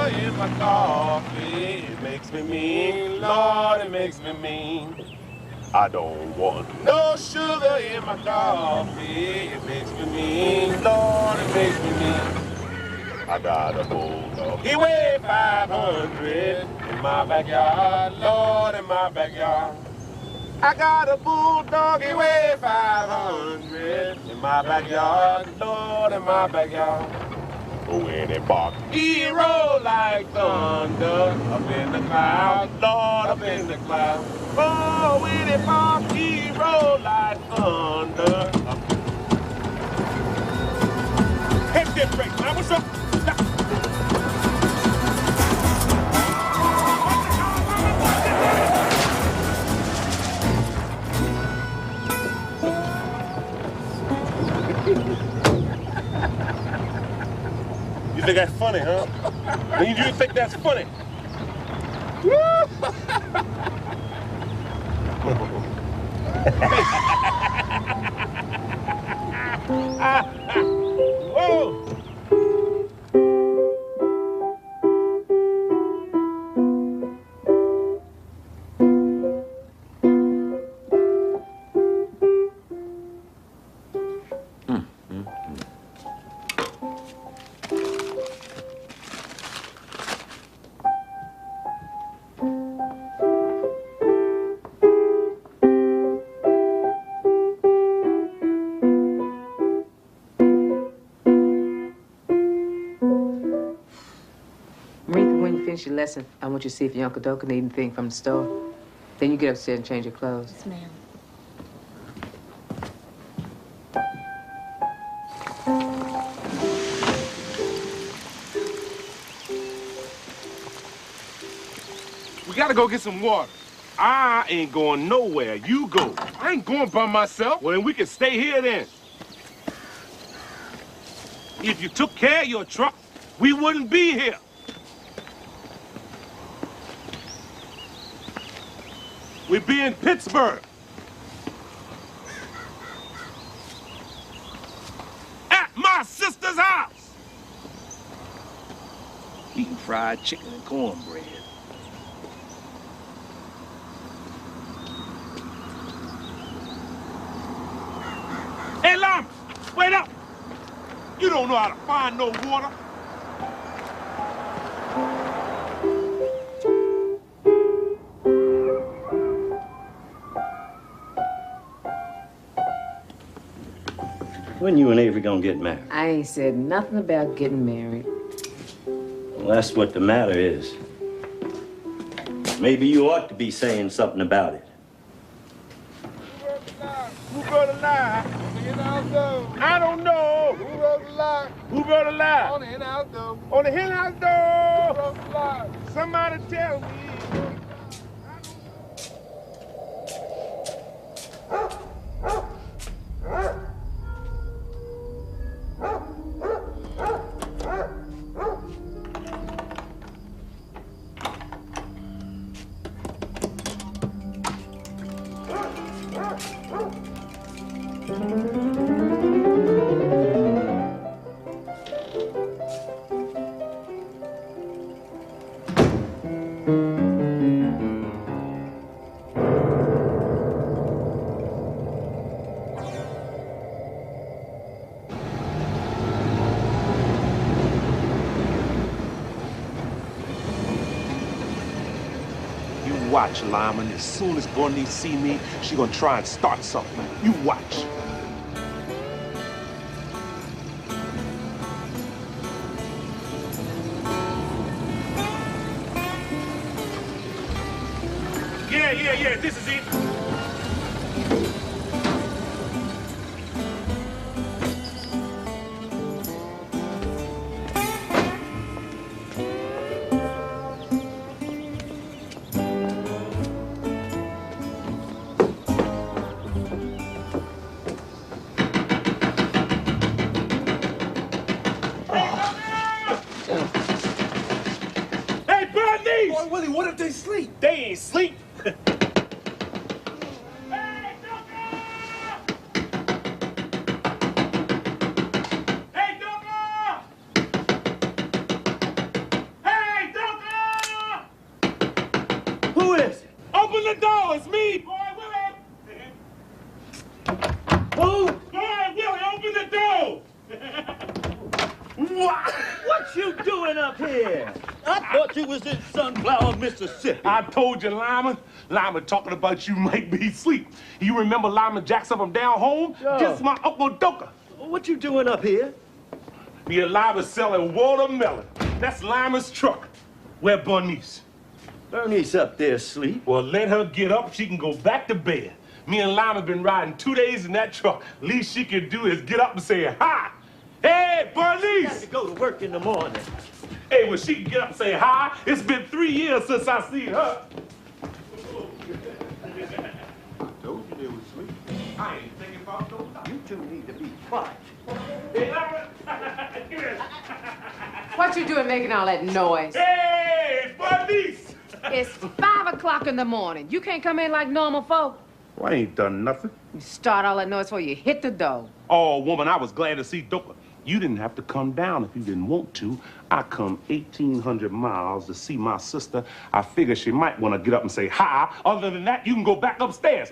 sugar in my coffee. It makes me mean, Lord, it makes me mean. I don't want no sugar in my coffee. It makes me mean, Lord, it makes me mean. I got a bulldog. He weighed 500 in my backyard, Lord, in my backyard. I got a bulldog, he weighed 500 in my backyard, Lord, in my backyard. When it barks, he roll like thunder up in the clouds, Lord, up in the clouds. Oh, when it barks, he roll like thunder. Hit that break, man. What's up? You think that's funny, huh? You think that's funny? Whoa! Your lesson. I want you to see if your Uncle Doe can need anything from the store. Then you get upstairs and change your clothes. Yes, ma'am. We gotta go get some water. I ain't going nowhere. You go. I ain't going by myself. Well, then we can stay here then. If you took care of your truck, we wouldn't be here. We'd be in Pittsburgh. At my sister's house. Eating fried chicken and cornbread. Hey, Lama, wait up. You don't know how to find no water. When you and Avery gonna get married? I ain't said nothing about getting married. Well, that's what the matter is. Maybe you ought to be saying something about it. Who wrote a lie? I don't know. Who wrote the lie? Who wrote a lie? On the hen house door. On the hen house door. Who wrote the lie? Somebody tell me. Watch, Lyman. As soon as Bernice see me, she gonna try and start something. You watch. Yeah, this is it. Boy, Willie, what if they sleep? They ain't sleep. Hey, the door. It's me, boy Willie. Who? Boy Willie, open the door. What you doing up here? I thought you was in Sunflower, Mississippi. I told you, Lyman. Lyman talking about you might be asleep. You remember Lyman Jackson from down home? Sure. Just my Uncle Doka. What you doing up here? Me and Lyman selling watermelon. That's Lyman's truck. Where Bernice? Bernice up there asleep. Well, let her get up. She can go back to bed. Me and Lyman been riding 2 days in that truck. Least she can do is get up and say hi. Hey, Bernice! Got to go to work in the morning. Hey, well, she can get up and say hi. It's been 3 years since I seen her. I told you they was asleep. I ain't thinking about no time. You two need to be quiet. Hey, Lyman! Give it. What you doing making all that noise? Hey, Bernice! It's 5 o'clock in the morning. You can't come in like normal folk. Well, I ain't done nothing. You start all that noise before you hit the door. Oh, woman, I was glad to see Doka. You didn't have to come down if you didn't want to. I come 1,800 miles to see my sister. I figured she might want to get up and say hi. Other than that, you can go back upstairs.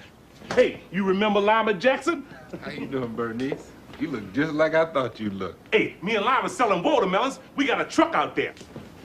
Hey, you remember Lyman Jackson? How you doing, Bernice? You look just like I thought you looked. Hey, me and Lyman selling watermelons. We got a truck out there.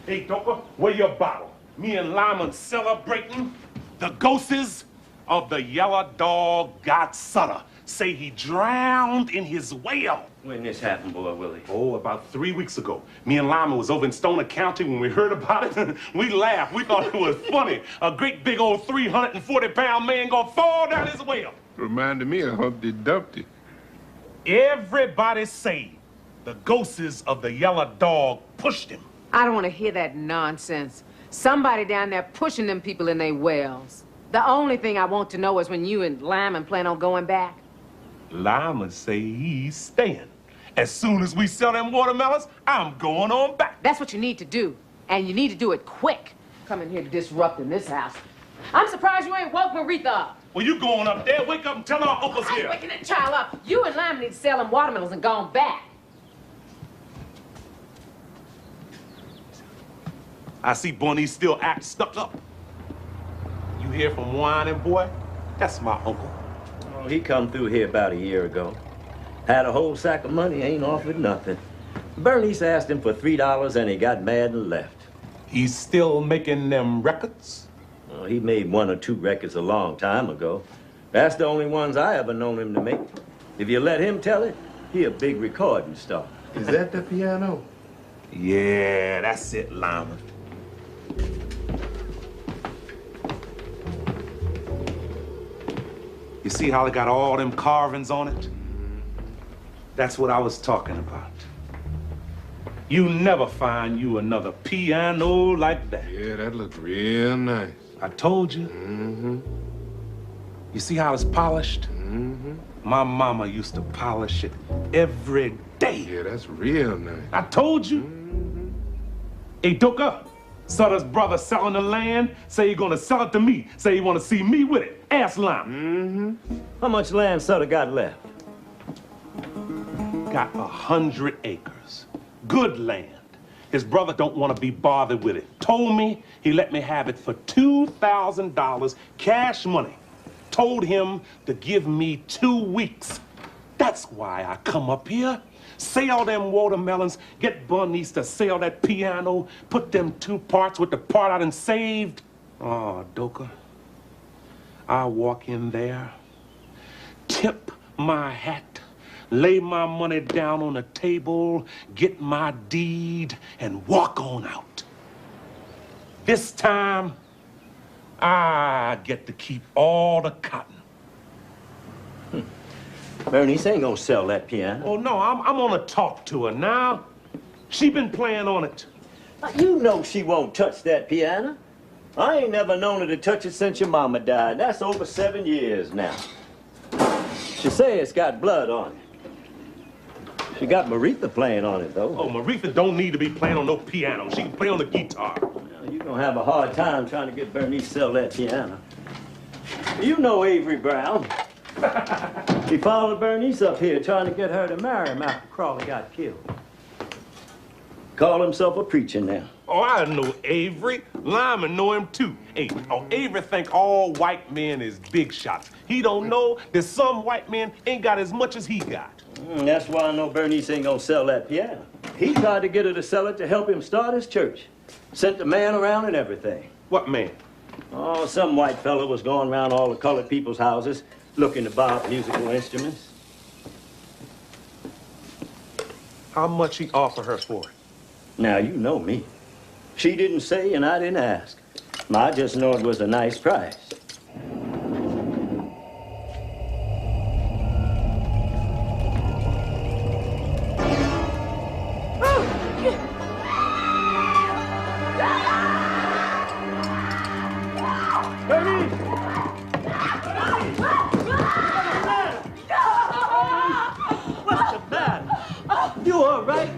Hey, Doka, where your bottle? Me and Lyman celebrating the ghosts of the yellow dog godson. Say he drowned in his well. When this happened, boy Willie? Oh, about 3 weeks ago. Me and Lyman was over in Stoner County when we heard about it. We laughed. We thought it was funny. A great big old 340-pound man gonna fall down his well. Reminded me of Humpty Dumpty. Everybody say the ghosts of the yellow dog pushed him. I don't want to hear that nonsense. Somebody down there pushing them people in their wells. The only thing I want to know is when you and Lyman plan on going back. Lyman say he's staying. As soon as we sell them watermelons, I'm going on back. That's what you need to do. And you need to do it quick. Coming here disrupting this house. I'm surprised you ain't woke Maritha up. Well, you going up there? Wake up and tell our uncle's I ain't here. waking that child up. You and Lyman need to sell them watermelons and gone back. I see Bernice still act stuck up. You hear from whining boy? That's my uncle. Oh, he come through here about a year ago. Had a whole sack of money, ain't offered nothing. Bernice asked him for $3 and he got mad and left. He's still making them records? Well, he made 1 or 2 records a long time ago. That's the only ones I ever known him to make. If you let him tell it, he a big recording star. Is that the piano? Yeah, that's it, Lyman. You see how it got all them carvings on it? That's what I was talking about. You never find you another piano like that. Yeah, that looks real nice. I told you. Mm-hmm. You see how it's polished? Mm-hmm. My mama used to polish it every day. Yeah, that's real nice. I told you. Mm-hmm. Hey, Doka, Sutter's brother selling the land. Say he gonna sell it to me. Say he wanna see me with it. Ask Lyman. Mm-hmm. How much land Sutter got left? Got 100 acres. Good land. His brother don't want to be bothered with it. Told me he let me have it for $2,000 cash money. Told him to give me 2 weeks. That's why I come up here. Sell them watermelons, get Bernice to sell that piano, put them 2 parts with the part I done saved. Oh, Doka, I walk in there, tip my hat, lay my money down on the table, get my deed, and walk on out. This time, I get to keep all the cotton. Bernice ain't gonna sell that piano. Oh, no, I'm gonna talk to her now. She been playing on it. You know she won't touch that piano. I ain't never known her to touch it since your mama died. That's over 7 years now. She say it's got blood on it. She got Maritha playing on it, though. Oh, Maritha don't need to be playing on no piano. She can play on the guitar. Well, you're gonna have a hard time trying to get Bernice to sell that piano. You know Avery Brown. He followed Bernice up here trying to get her to marry him after Crawley got killed. Call himself a preacher now. Oh, I know Avery. Lyman know him too. Hey, Avery think all white men is big shots. He don't know that some white men ain't got as much as he got. That's why I know Bernice ain't gonna sell that piano. He tried to get her to sell it to help him start his church. Sent the man around and everything. What man? Oh, some white fella was going around all the colored people's houses looking to buy musical instruments. How much he offer her for it? Now, you know me. She didn't say and I didn't ask. I just know it was a nice price. What's the matter? You all right?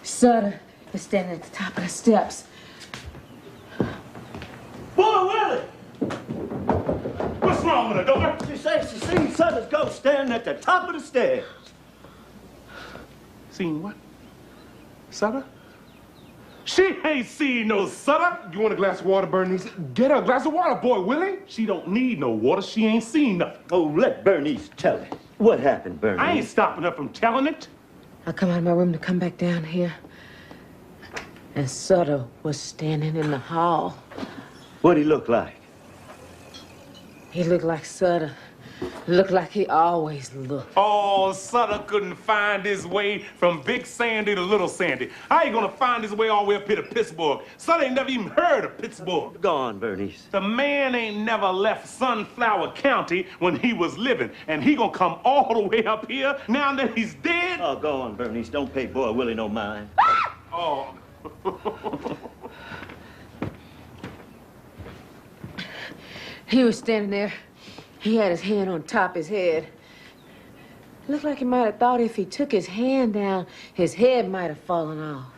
Sutter is standing at the top of the steps. Boy, Willie! What's wrong with her, daughter? She says she seen Sutter's ghost standing at the top of the stairs. Seen what? Sutter? She ain't seen no Sutter. You want a glass of water, Bernice? Get her a glass of water, boy, Willie. She don't need no water. She ain't seen nothing. Oh, let Bernice tell it. What happened, Bernice? I ain't stopping her from telling it. I come out of my room to come back down here, and Sutter was standing in the hall. What'd he look like? He looked like Sutter. Looked like he always looked. Oh, Sutter couldn't find his way from Big Sandy to Little Sandy. How you gonna find his way all the way up here to Pittsburgh? Sutter ain't never even heard of Pittsburgh. Go on, Bernice. The man ain't never left Sunflower County when he was living, and he gonna come all the way up here now that he's dead? Oh, go on, Bernice. Don't pay Boy Willie no mind. Oh. He was standing there. He had his hand on top of his head. Looked like he might have thought if he took his hand down, his head might have fallen off.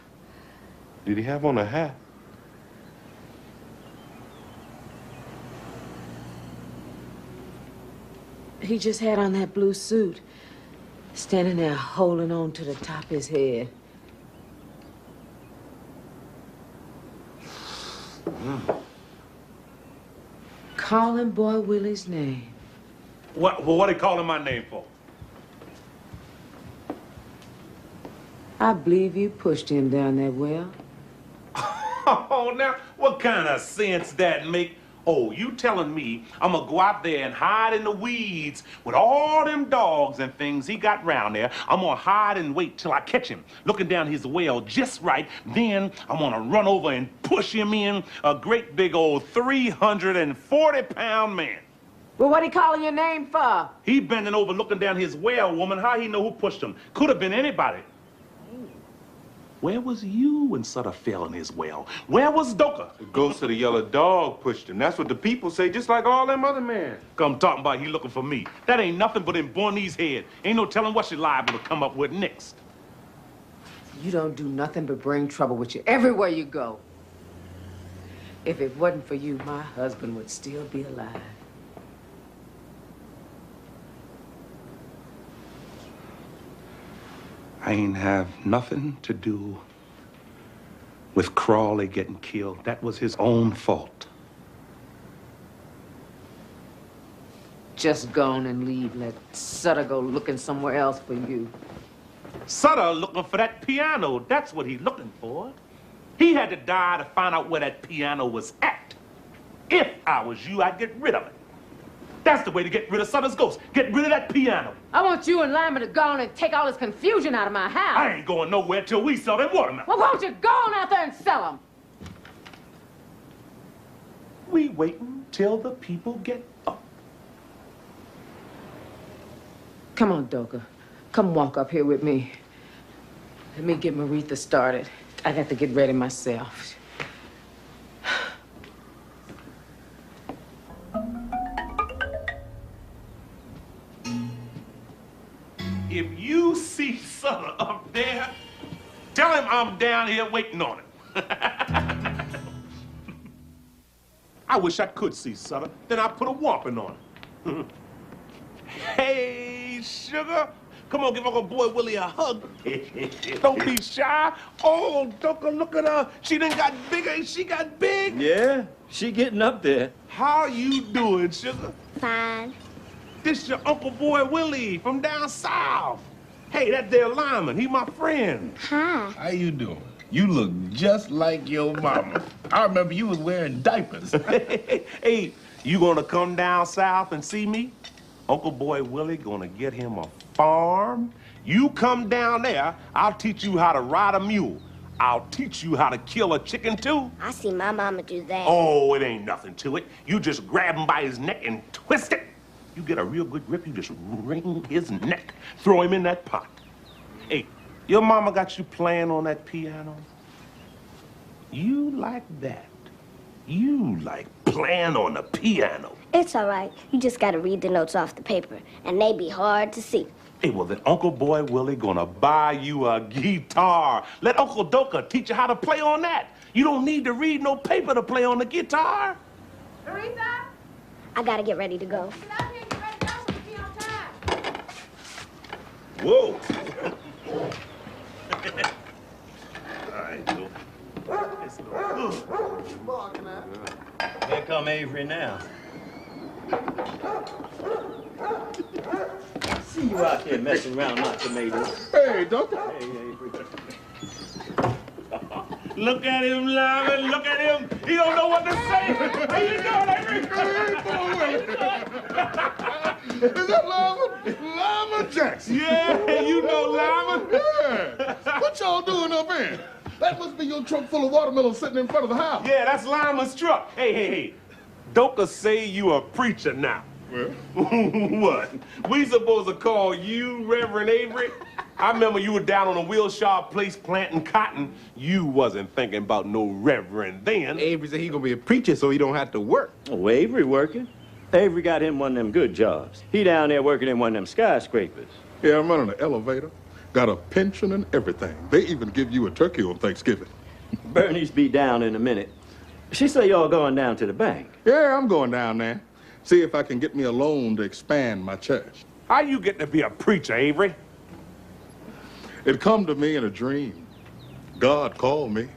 Did he have on a hat? He just had on that blue suit, standing there holding on to the top of his head. Calling Boy Willie's name. What he calling my name for? I believe you pushed him down that well. Oh, now, what kind of sense that make? Oh, you telling me I'm gonna go out there and hide in the weeds with all them dogs and things he got round there. I'm gonna hide and wait till I catch him, looking down his well just right. Then I'm gonna run over and push him in, a great big old 340-pound man. Well, what he calling your name for? He bending over looking down his well, woman. How he know who pushed him? Could have been anybody. Where was you when Sutter fell in his well? Where was Doka? The ghost of the yellow dog pushed him. That's what the people say, just like all them other men. Come talking about he looking for me. That ain't nothing but in Bornese head. Ain't no telling what she liable to come up with next. You don't do nothing but bring trouble with you everywhere you go. If it wasn't for you, my husband would still be alive. I ain't have nothing to do with Crawley getting killed. That was his own fault. Just go on and leave. Let Sutter go looking somewhere else for you. Sutter looking for that piano. That's what he's looking for. He had to die to find out where that piano was at. If I was you, I'd get rid of it. That's the way to get rid of Sutter's ghost. Get rid of that piano. I want you and Lyman to go on and take all this confusion out of my house. I ain't going nowhere till we sell them watermelons. Well, won't you go on out there and sell them? We waiting till the people get up. Come on, Doka. Come walk up here with me. Let me get Maritha started. I got to get ready myself. if you see Sutter up there, tell him I'm down here waiting on him. I wish I could see Sutter. Then I'd put a whopping on him. Hey, sugar. Come on, give Uncle Boy Willie a hug. Don't be shy. Oh, Doka, look at her. She done got bigger. She got big. Yeah, she getting up there. How you doing, sugar? Fine. This your Uncle Boy Willie from down south. Hey, that there Lyman, he my friend. Hi. How you doing? You look just like your mama. I remember you was wearing diapers. Hey, you gonna come down south and see me? Uncle Boy Willie gonna get him a farm. You come down there, I'll teach you how to ride a mule. I'll teach you how to kill a chicken too. I see my mama do that. Oh, it ain't nothing to it. You just grab him by his neck and twist it. You get a real good grip, you just wring his neck, throw him in that pot. Hey, your mama got you playing on that piano? You like that? You like playing on the piano? It's all right. You just gotta read the notes off the paper, and they be hard to see. Hey, well, then Uncle Boy Willie gonna buy you a guitar. Let Uncle Doka teach you how to play on that. You don't need to read no paper to play on the guitar. Teresa? I gotta get ready to go. Get out here and get ready to go so we be on time. Whoa. All right, Doka. Let's go. Here come Avery now. See you out there messing around my tomatoes. Hey, doctor. Hey, Avery. Look at him, Lyman. Look at him. He don't know what to say. How you doing, Avery? Is that Lyman? Lyman Jackson. Yeah, you know Lyman. Yeah. What y'all doing up here? That must be your trunk full of watermelon sitting in front of the house. Yeah, that's Lyman's truck. Hey. Doka say you a preacher now. Well? What? We supposed to call you Reverend Avery? I remember you were down on a Wilshire place planting cotton. You wasn't thinking about no reverend then. Avery said he gonna be a preacher so he don't have to work. Oh, Avery working? Avery got him one of them good jobs. He down there working in one of them skyscrapers. Yeah, I'm running an elevator. Got a pension and everything. They even give you a turkey on Thanksgiving. Bernie's be down in a minute. She say y'all going down to the bank. Yeah, I'm going down there. See if I can get me a loan to expand my church. How you get to be a preacher, Avery? It come to me in a dream. God called me,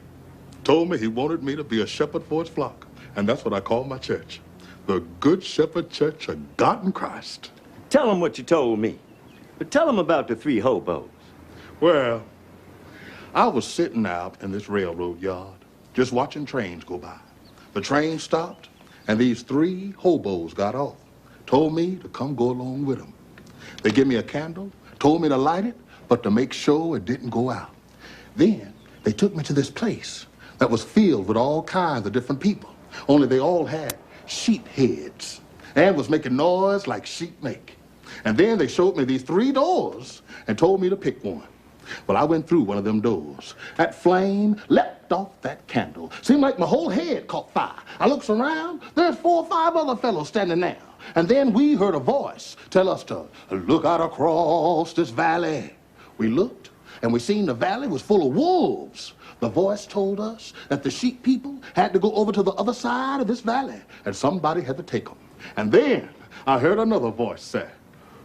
told me he wanted me to be a shepherd for his flock. And that's what I call my church. The Good Shepherd Church of God in Christ. Tell him what you told me. But tell him about the 3 hobos. Well, I was sitting out in this railroad yard, just watching trains go by. The train stopped, and these 3 hobos got off, told me to come go along with them. They gave me a candle, told me to light it, but to make sure it didn't go out. Then they took me to this place that was filled with all kinds of different people, only they all had sheep heads and was making noise like sheep make. And then they showed me these 3 doors and told me to pick one. Well, I went through one of them doors. That flame leapt off that candle. Seemed like my whole head caught fire. I looks around, there's 4 or 5 other fellows standing there. And then we heard a voice tell us to look out across this valley. We looked, and we seen the valley was full of wolves. The voice told us that the sheep people had to go over to the other side of this valley, and somebody had to take them. And then I heard another voice say,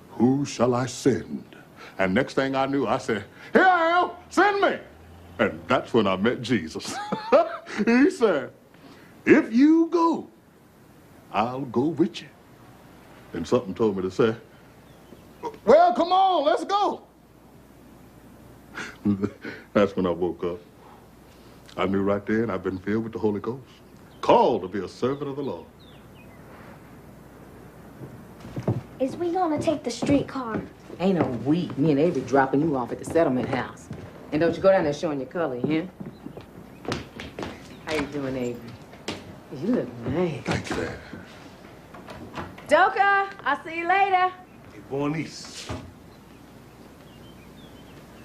"Who shall I send?" And next thing I knew, I said, "Here I am, send me." And that's when I met Jesus. He said, "If you go, I'll go with you." And something told me to say, "Well, come on, let's go." That's when I woke up. I knew right then I've been filled with the Holy Ghost, called to be a servant of the Lord. Is we gonna take the streetcar? Ain't no we. Me and Avery dropping you off at the settlement house. And don't you go down there showing your color, huh? How you doing, Avery? You look nice. Thank you, Dad. Doka, I'll see you later. Hey, Bernice.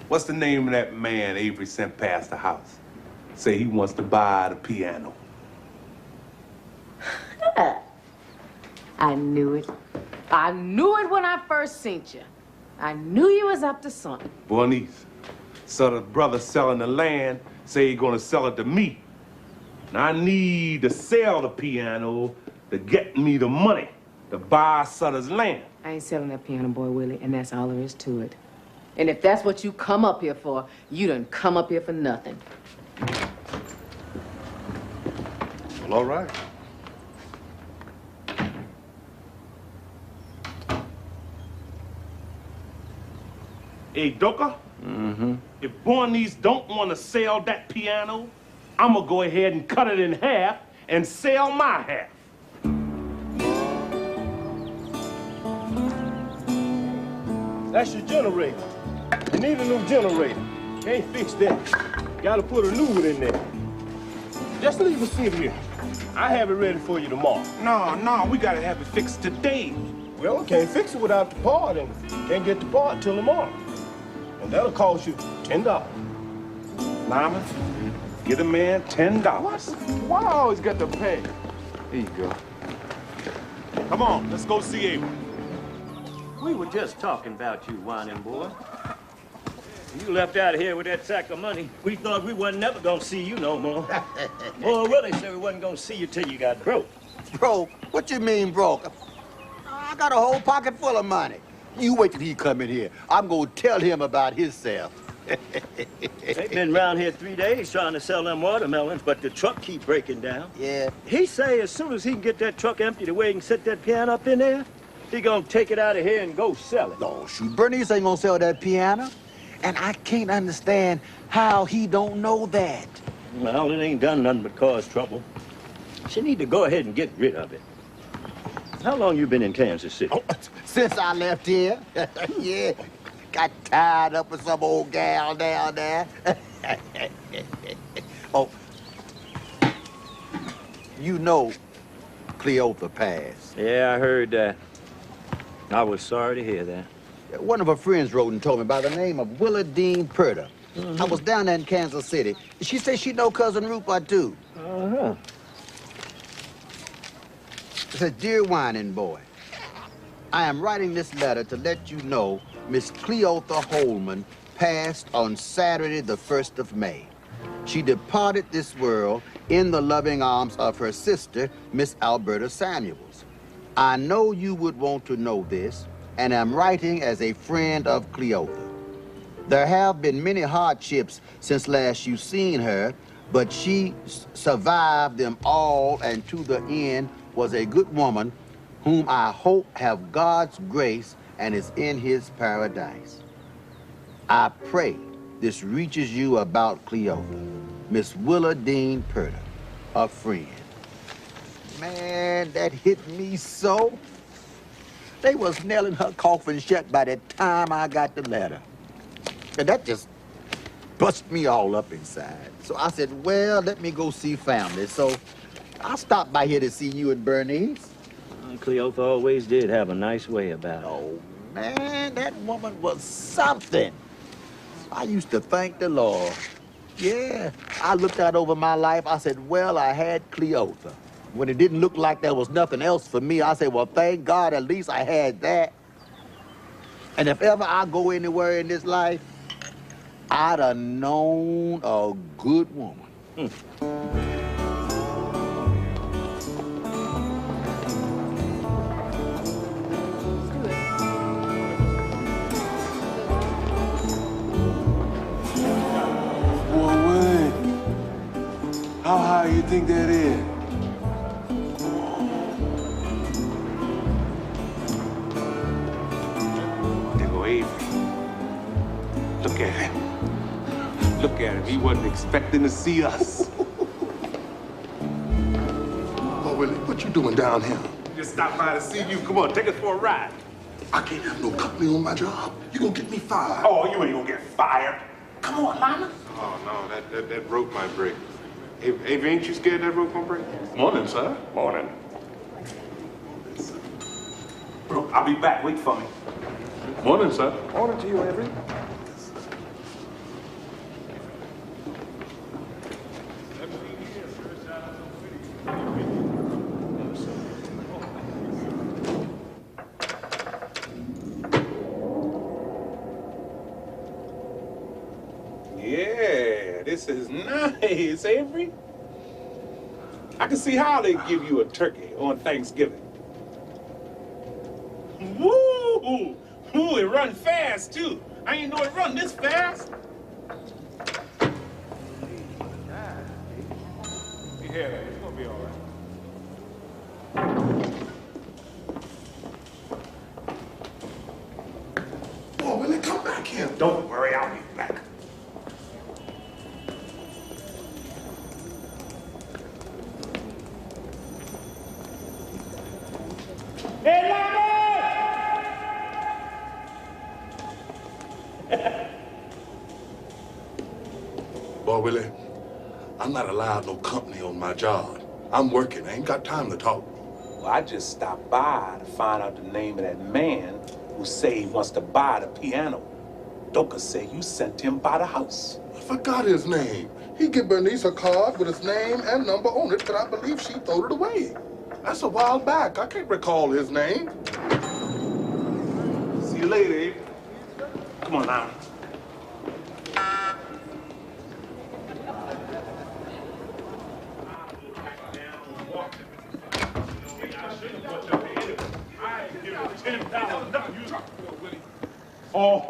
What's the name of that man Avery sent past the house? Say he wants to buy the piano. I knew it. I knew it when I first seen you. I knew you was up to something. Bernice, so the brother selling the land say he gonna sell it to me. Now I need to sell the piano to get me the money to buy Sutter's land. I ain't selling that piano, boy, Willie, and that's all there is to it. And if that's what you come up here for, you done come up here for nothing. Well, all right. Hey, Doka? Mm-hmm. If Bernice don't want to sell that piano, I'm gonna go ahead and cut it in half and sell my half. That's your generator. You need a new generator. Can't fix that. Gotta put a new one in there. Just leave it sit here. I have it ready for you tomorrow. No, we gotta have it fixed today. Well, can't fix it without the part, and can't get the part till tomorrow. And that'll cost you $10. Lyman, get a man $10. Why I always got to pay? Here you go. Come on, let's go see Abel. We were just talking about you, whining boy. You left out of here with that sack of money. We thought we wasn't never gonna see you no more. Boy, Willie said we wasn't gonna see you till you got broke. Broke? What you mean broke? I got a whole pocket full of money. You wait till he come in here. I'm gonna tell him about himself. They've been around here 3 days trying to sell them watermelons, but the truck keep breaking down. Yeah. He say as soon as he can get that truck empty the way he can set that piano up in there, he gonna take it out of here and go sell it. No, shoot, Bernice ain't gonna sell that piano. And I can't understand how he don't know that. Well, it ain't done nothing but cause trouble. She need to go ahead and get rid of it. How long you been in Kansas City? Oh, since I left here. Yeah. Got tied up with some old gal down there. Oh. You know Cleotha passed. Yeah, I heard that. I was sorry to hear that. One of her friends wrote and told me by the name of Willa Dean Purder. I was down there in Kansas City. She said she know Cousin Rupert, too. Uh-huh. It says, Dear Whining Boy, I am writing this letter to let you know Miss Cleotha Holman passed on Saturday, the 1st of May. She departed this world in the loving arms of her sister, Miss Alberta Samuels. I know you would want to know this, and am writing as a friend of Cleotha. There have been many hardships since last you seen her, but she survived them all and to the end was a good woman whom I hope have God's grace and is in his paradise. I pray this reaches you about Cleotha, Miss Willa Dean Purder, a friend. Man, that hit me so. They was nailing her coffin shut by the time I got the letter. And that just bust me all up inside. So I said, well, let me go see family. So I stopped by here to see you and Bernice. Cleotha always did have a nice way about it. Oh, man, that woman was something. I used to thank the Lord. Yeah, I looked out over my life. I said, well, I had Cleotha. When it didn't look like there was nothing else for me, I said, well, thank God, at least I had that. And if ever I go anywhere in this life, I'd have known a good woman. Boy, Willie, how high you think that is? Look at him. Look at him. He wasn't expecting to see us. Oh, Willie, what you doing down here? Just stopped by to see you. Come on, take us for a ride. I can't have no company on my job. You gonna get me fired. Oh, you ain't gonna get fired. Come on, Lyman. Oh, no, that rope might break. Hey, ain't you scared that rope gonna break? Morning, sir. Morning. Bro, I'll be back. Wait for me. Morning, sir. Morning to you, Avery. This is nice, Avery. I can see how they give you a turkey on Thanksgiving. Woo! Ooh, it run fast, too. I ain't know it run this fast. Yeah, it's gonna be all right. Boy, Willie, come back here. Don't worry, I'll be back. Hey, Boy, Willie, I'm not allowed no company on my job. I'm working. I ain't got time to talk. Well, I just stopped by to find out the name of that man who say he wants to buy the piano. Doka say you sent him by the house. I forgot his name. He gave Bernice a card with his name and number on it, but I believe she threw it away. That's a while back. I can't recall his name. See you later, Abe. Come on now.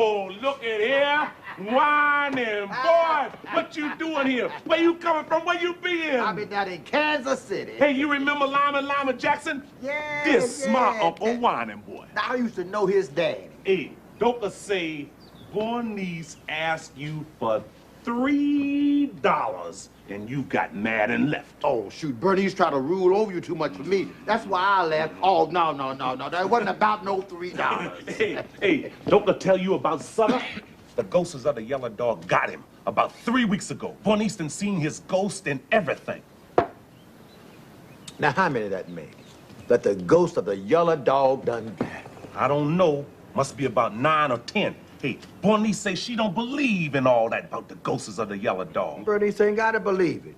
Oh, look at here. Whining boy. What you doing here? Where you coming from? Where you been? I've been down in Kansas City. Hey, you remember Lima Jackson? Yeah, This yeah. my Uncle Whining boy. I used to know his daddy. Hey, Doka say Bernice asked you for $3 and you got mad and left. Oh, shoot, Bernie's trying to rule over you too much for me. That's why I left. Oh, no. That wasn't about no $3. Hey, don't I tell you about Sutter? The ghosts of the yellow dog got him about 3 weeks ago. Bernice done seen his ghost and everything. Now, how many that make? That the ghost of the yellow dog done got? I don't know. Must be about 9 or 10. Hey, Bernice say she don't believe in all that about the ghosts of the yellow dog. Bernice ain't gotta believe it.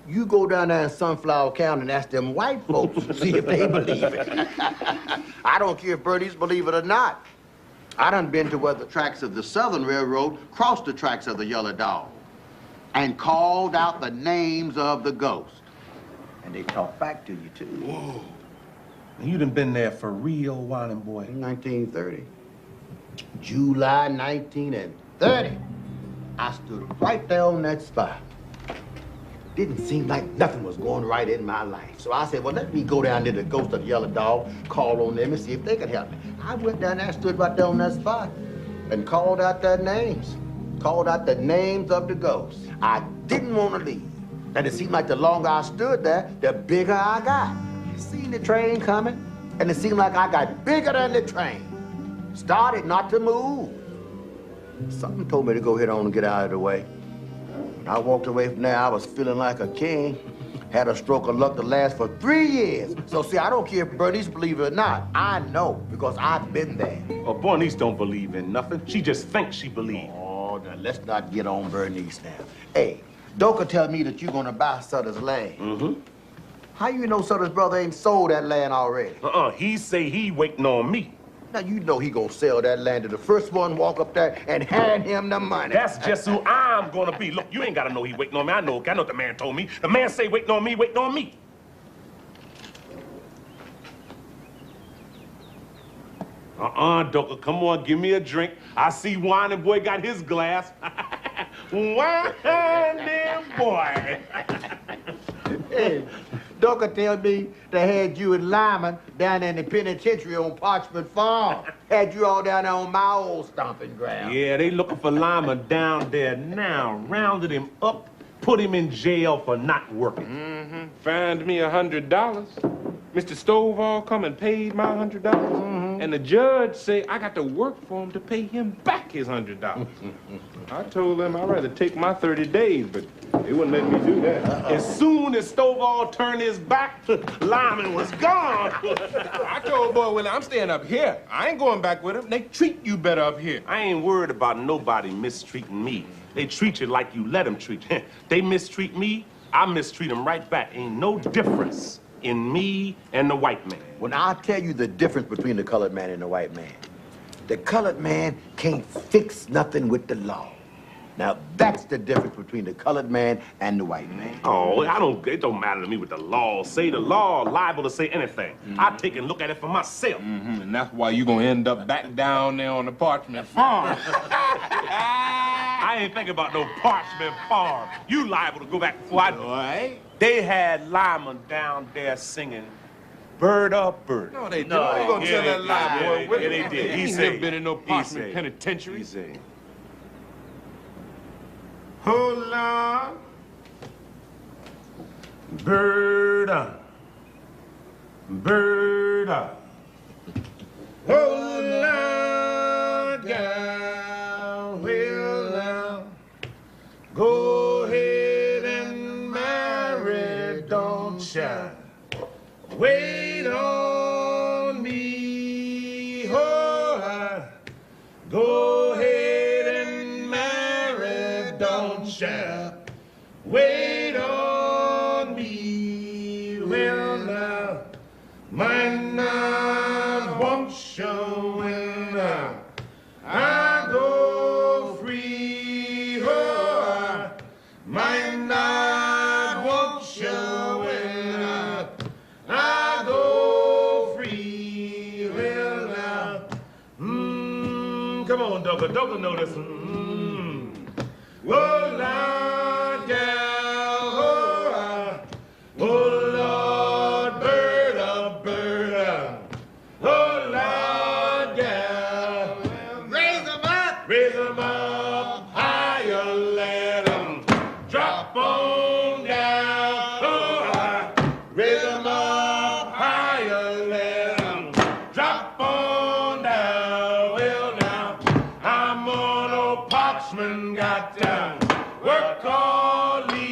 You go down there in Sunflower County and ask them white folks to see if they believe it. I don't care if Bernice believe it or not. I done been to where the tracks of the Southern Railroad crossed the tracks of the yellow dog and called out the names of the ghosts. And they talk back to you, too. Whoa. You done been there for real, Whining boy. In 1930. July 1930. I stood right there on that spot. Didn't seem like nothing was going right in my life. So I said, well, let me go down to the ghost of the yellow dog, call on them and see if they can help me. I went down there and stood right there on that spot and called out their names. Called out the names of the ghosts. I didn't want to leave. And it seemed like the longer I stood there, the bigger I got. Seen the train coming, and it seemed like I got bigger than the train. Started not to move. Something told me to go ahead on and get out of the way. When I walked away from there, I was feeling like a king. Had a stroke of luck that lasts for 3 years. So see, I don't care if Bernice believe it or not. I know, because I've been there. Well, Bernice don't believe in nothing. She just thinks she believes. Oh, now let's not get on Bernice now. Hey, Doka tell me that you're gonna buy Sutter's land. Mm-hmm. How you know Sutter's brother ain't sold that land already? He say he waiting on me. Now, you know he gonna sell that land to the first one walk up there and hand him the money. That's just who I'm gonna be. Look, you ain't gotta know he waiting on me. I know what the man told me. The man say waiting on me, waiting on me. Doka, come on, give me a drink. I see Whining boy got his glass. Whining boy. Hey, Doka tell me they had you and Lyman down in the penitentiary on Parchment Farm. Had you all down there on my old stomping ground. Yeah, they looking for Lyman down there now. Rounded him up, put him in jail for not working. Mm-hmm. Fined me $100. Mr. Stovall come and paid my $100. Mm-hmm. And the judge say I got to work for him to pay him back his $100. I told them I'd rather take my 30 days, but they wouldn't let me do that. As soon as Stovall turned his back, Lyman was gone. I told Boy Willie, I'm staying up here. I ain't going back with him. They treat you better up here. I ain't worried about nobody mistreating me. They treat you like you let them treat you. They mistreat me, I mistreat them right back. Ain't no difference in me and the white man. When I tell you the difference between the colored man and the white man, the colored man can't fix nothing with the law. Now, that's the difference between the colored man and the white man. Oh, it don't matter to me what the law say. The law liable to say anything. I take and look at it for myself. And that's why you gonna end up back down there on the parchment farm. I ain't thinking about no parchment farm. You liable to go back before I do. All right. They had Lyman down there singing Bird Up Bird. No, they didn't. No, you gonna tell that lie, boy. Yeah, they did. He He never said. been in no He parchment said. penitentiary. He said. Oh, Lord, bird up, bird up. Oh, Lord, gal, well, now, go ahead and marry, don't shy. Wait on me, oh, go ahead and marry, don't shy. Wait on me, well now, might not want you when I go free, oh, might not want you when I go free, well now, come on, Duggar, Duggar know this one. Oh, Lord, gal, oh, Lord, bird up, bird up. Oh, Lord, gal, raise them up higher, let them drop on down. Oh, raise them up higher, let them drop on down. Well, now, I'm on old Parchman, got down. Work all the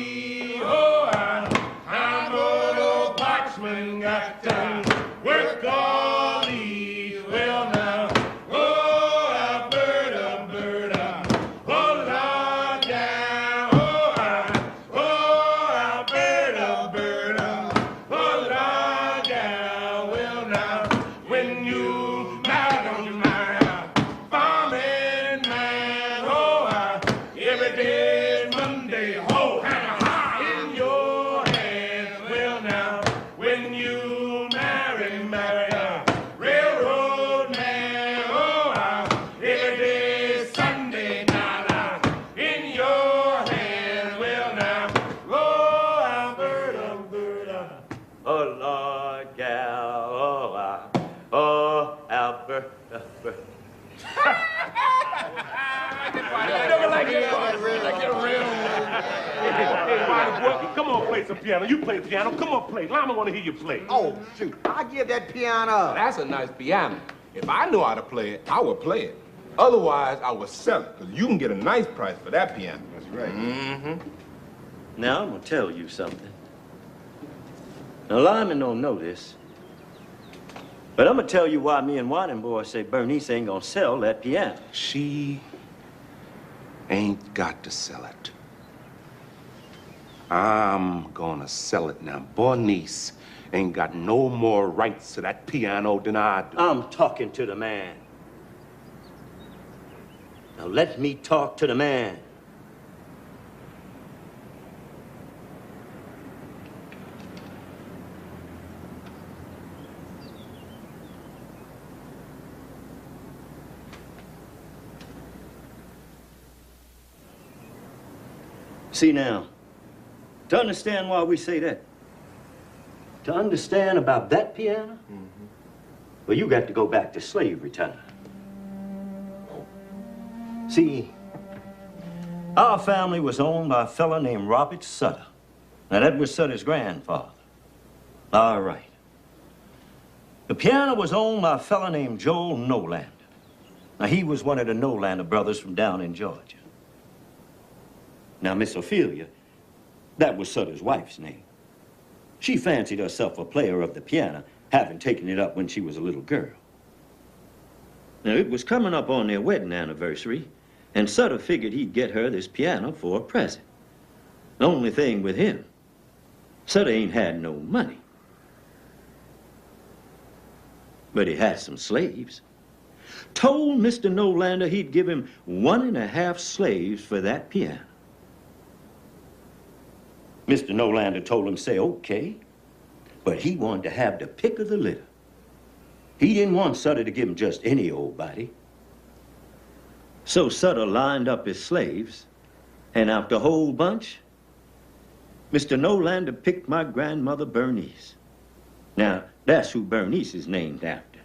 I'm on old Parchman, got down. Work all the well now. Oh, bird up, bird up. Oh, Lord, down. Oh, bird up, bird up. Oh, Lord, down. Well now, when you marry on your mind, farming man, every day Monday, in your hand. Well now, when you marry, railroad man, every day Sunday night, in your hand. Well now, bird up. Oh, Lord, gal, oh, Albert. Hey, Ronnie, boy, come on, play some piano. You play piano. Come on, play. Lama want to hear you play. Oh, shoot. I give that piano up. That's a nice piano. If I knew how to play it, I would play it. Otherwise, I would sell it, because you can get a nice price for that piano. That's right. Now, I'm gonna tell you something. Now, Lyman don't know this, but I'm gonna tell you why me and Whiting Boy say Bernice ain't gonna sell that piano. She ain't got to sell it. I'm gonna sell it now. Bernice ain't got no more rights to that piano than I do. I'm talking to the man. Now, let me talk to the man. See now, to understand why we say that, to understand about that piano, well, you got to go back to slavery time. See, our family was owned by a fella named Robert Sutter. Now, that was Sutter's grandfather. All right. The piano was owned by a fella named Joel Nolander. Now, he was one of the Nolander brothers from down in Georgia. Now, Miss Ophelia, that was Sutter's wife's name. She fancied herself a player of the piano, having taken it up when she was a little girl. Now, it was coming up on their wedding anniversary, and Sutter figured he'd get her this piano for a present. The only thing with him, Sutter ain't had no money. But he had some slaves. told Mr. Nolander he'd give him 1.5 slaves for that piano. Mr. Nolander told him, say, okay, but he wanted to have the pick of the litter. He didn't want Sutter to give him just any old body. So Sutter lined up his slaves, and out the whole bunch, Mr. Nolander picked my grandmother Bernice. Now, that's who Bernice is named after.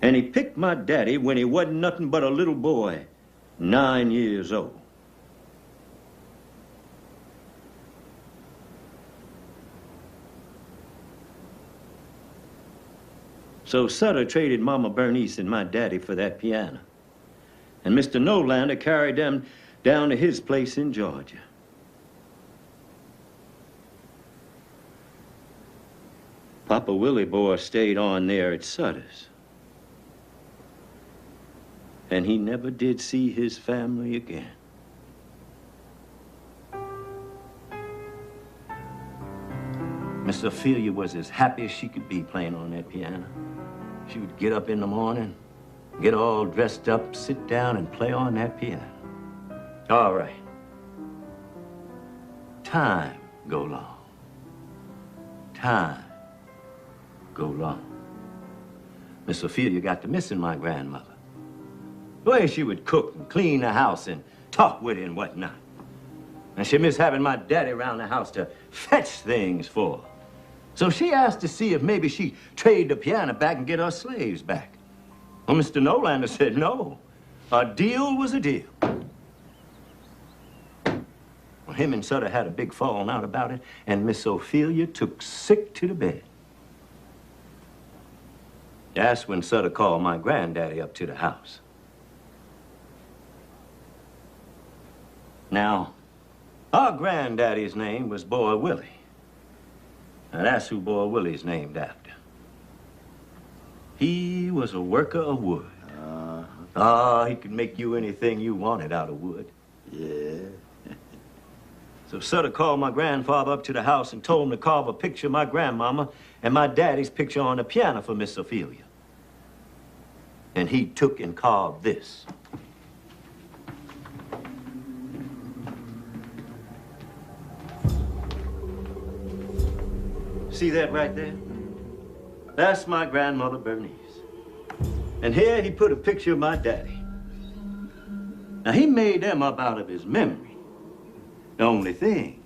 And he picked my daddy when he wasn't nothing but a little boy, 9 years old. So Sutter traded Mama Bernice and my daddy for that piano. And Mr. Nolander carried them down to his place in Georgia. Papa Willie boy stayed on there at Sutter's. And he never did see his family again. Miss Ophelia was as happy as she could be playing on that piano. She would get up in the morning, get all dressed up, sit down and play on that piano. All right. Time go long. Time go long. Miss Ophelia got to missing my grandmother. The way she would cook and clean the house and talk with her and whatnot. And she missed having my daddy around the house to fetch things for her. So she asked to see if maybe she'd trade the piano back and get her slaves back. Well, Mr. Nolander said no. A deal was a deal. Well, him and Sutter had a big falling out about it, and Miss Ophelia took sick to the bed. That's when Sutter called my granddaddy up to the house. Now, our granddaddy's name was Boy Willie. Now, that's who Boy Willie's named after. He was a worker of wood. He could make you anything you wanted out of wood. Yeah. So Sutter called my grandfather up to the house and told him to carve a picture of my grandmama and my daddy's picture on the piano for Miss Ophelia. And he took and carved this. See that right there? That's my grandmother Bernice. And here he put a picture of my daddy. Now he made them up out of his memory. The only thing,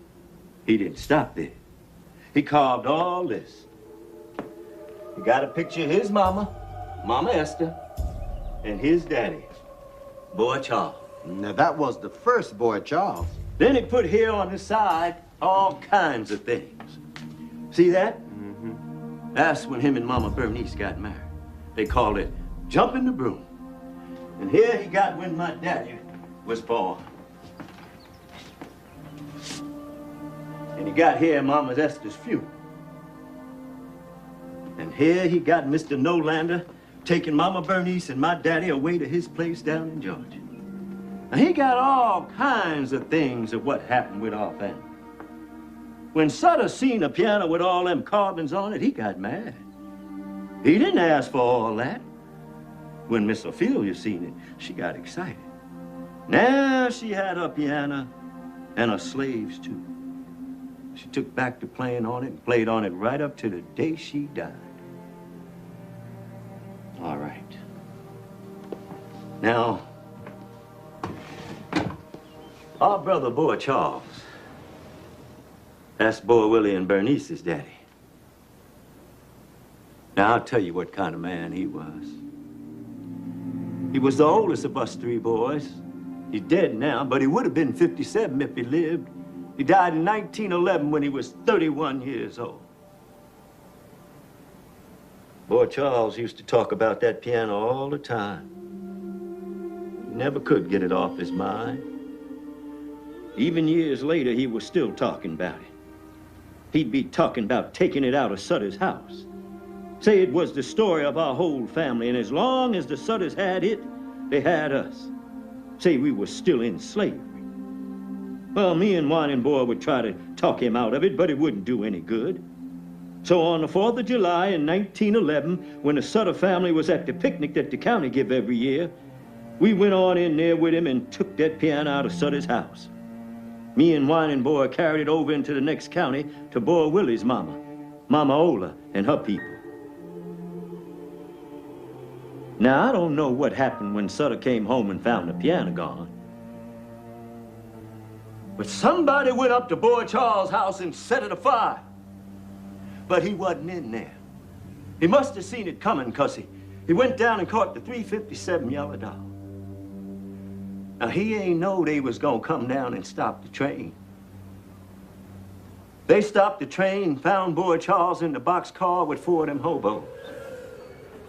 he didn't stop there. He carved all this. He got a picture of his mama, Mama Esther, and his daddy, Boy Charles. Now, that was the first Boy Charles. Then he put here on the side all kinds of things. See that? Mm-hmm. That's when him and Mama Bernice got married. They called it jumping the broom. And here he got when my daddy was born. And he got here Mama Esther's funeral. And here he got Mr. Nolander taking Mama Bernice and my daddy away to his place down in Georgia. Now he got all kinds of things of what happened with our family. When Sutter seen a piano with all them carvings on it, he got mad. He didn't ask for all that. When Miss Ophelia seen it, she got excited. Now she had a piano and her slaves too. She took back to playing on it and played on it right up to the day she died. All right. Now, our brother Boy Charles, that's Boy Willie and Bernice's daddy. Now, I'll tell you what kind of man he was. He was the oldest of us 3 boys. He's dead now, but he would have been 57 if he lived. He died in 1911 when he was 31 years old. Boy Charles used to talk about that piano all the time. He never could get it off his mind. Even years later, he was still talking about it. He'd be talking about taking it out of Sutter's house. Say it was the story of our whole family, and as long as the Sutters had it, they had us. Say we were still in slavery. Well, me and Whining Boy would try to talk him out of it, but it wouldn't do any good. So on the 4th of July in 1911, when the Sutter family was at the picnic that the county give every year, we went on in there with him and took that piano out of Sutter's house. Me and Whining Boy carried it over into the next county to Boy Willie's mama, Mama Ola, and her people. Now, I don't know what happened when Sutter came home and found the piano gone. But somebody went up to Boy Charles' house and set it afire. But he wasn't in there. He must have seen it coming, because he went down and caught the 357 Yellow Dog. Now, he ain't know they was gonna come down and stop the train. They stopped the train and found Boy Charles in the boxcar with 4 of them hobos.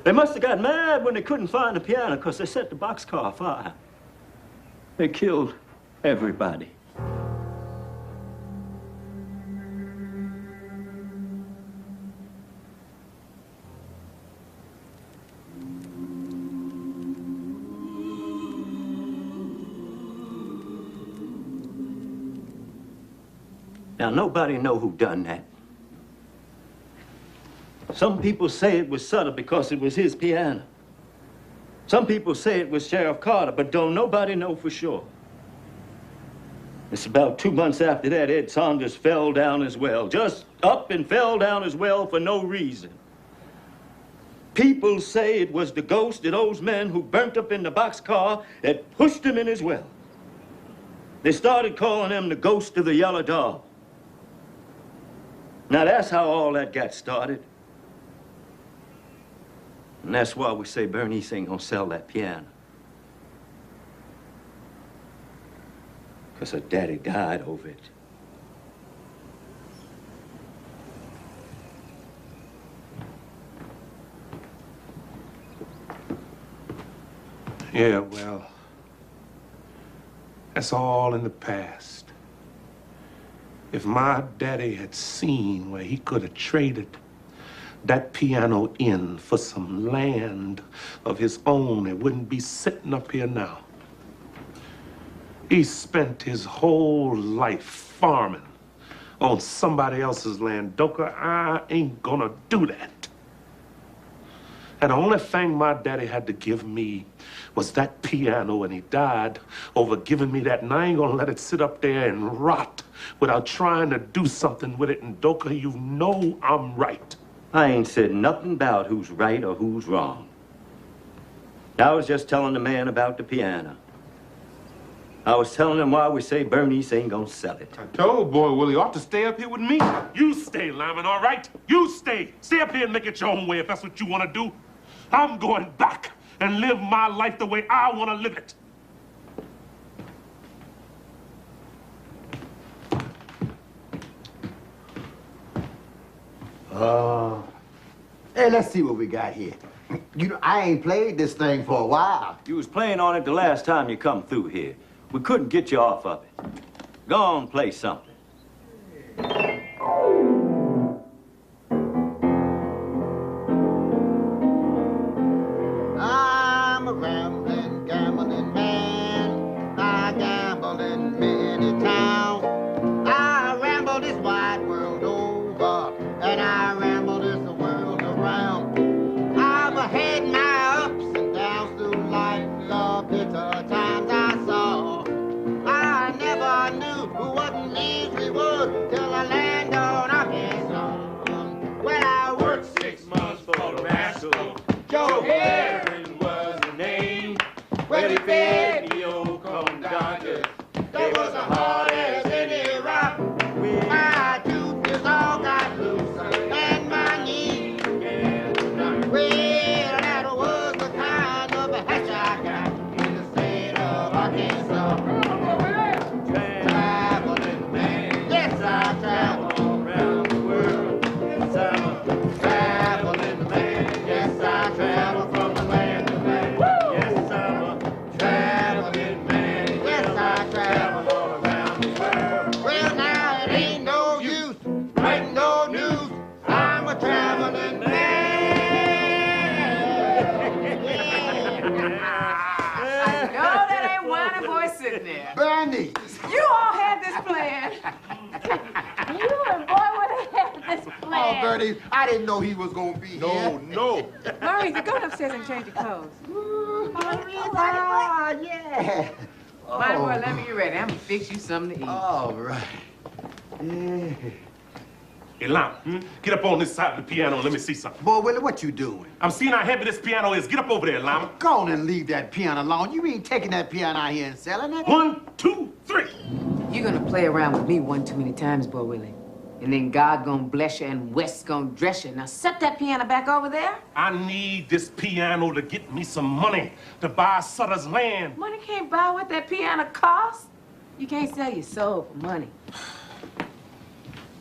They must have got mad when they couldn't find the piano, because they set the boxcar afire. They killed everybody. Now, nobody know who done that. Some people say it was Sutter because it was his piano. Some people say it was Sheriff Carter, but don't nobody know for sure. It's about 2 months after that, Ed Saunders fell down as well. Just up and fell down as well for no reason. People say it was the ghost of those men who burnt up in the boxcar that pushed him in as well. They started calling him the ghost of the Yellow Dog. Now, that's how all that got started. And that's why we say Bernice ain't gonna sell that piano. Because her daddy died over it. Yeah, well, that's all in the past. If my daddy had seen where he could have traded that piano in for some land of his own, it wouldn't be sitting up here now. He spent his whole life farming on somebody else's land. Doka, I ain't gonna do that. And the only thing my daddy had to give me was that piano, and he died over giving me that, and I ain't gonna let it sit up there and rot without trying to do something with it. And Doka, you know I'm right. I ain't said nothing about who's right or who's wrong. I was just telling the man about the piano. I was telling him why we say Bernice ain't gonna sell it. I told Boy Willie ought to stay up here with me. You stay, Lyman, all right? You stay. Stay up here and make it your own way if that's what you want to do. I'm going back and live my life the way I want to live it. Hey, let's see what we got here. You know, I ain't played this thing for a while. You was playing on it the last time you come through here. We couldn't get you off of it. Go on, play something. I'm a rambling, gambling man. I gamble in many towns. I ramble this wide world over, and I ramble this world around. I've had my ups and downs through life, the bitter times I saw. I never knew what an easy was till I landed on Arkansas. Well, I worked 6 months for the rascal. Joe Herring was the name. Well, he fed the old corn dodgers. They was as hard as any rock. My tooth all got loose and my knees began to knock. Well, that was the kind of a hatch I got in the state of Arkansas. Traveling man, yes, I travel around the world. Yes, I'm a traveling man, yes, I travel from the land to land. Yes, I'm a traveling man, yes, I travel all around the world. Well, now it ain't no use writing no news. I'm a traveling man. I know that ain't Whining Boy sitting there. Bernice. You all had this plan. You and Boy would have had this plan. man. Oh, Bernie, I didn't know he was gonna be here. No. Maurice, go upstairs and change your clothes. Yeah. Might as well let me get ready. I'm gonna fix you something to eat. All right. Yeah. Hey, Lama, get up on this side of the piano and let me see something. Boy, Willie, what you doing? I'm seeing how heavy this piano is. Get up over there, Lama. Go on and leave that piano alone. You ain't taking that piano out here and selling it. 1, 2, 3. You're gonna play around with me one too many times, boy Willie. And then God gonna bless you and West gonna dress you. Now set that piano back over there. I need this piano to get me some money to buy Sutter's land. Money can't buy what that piano costs. You can't sell your soul for money.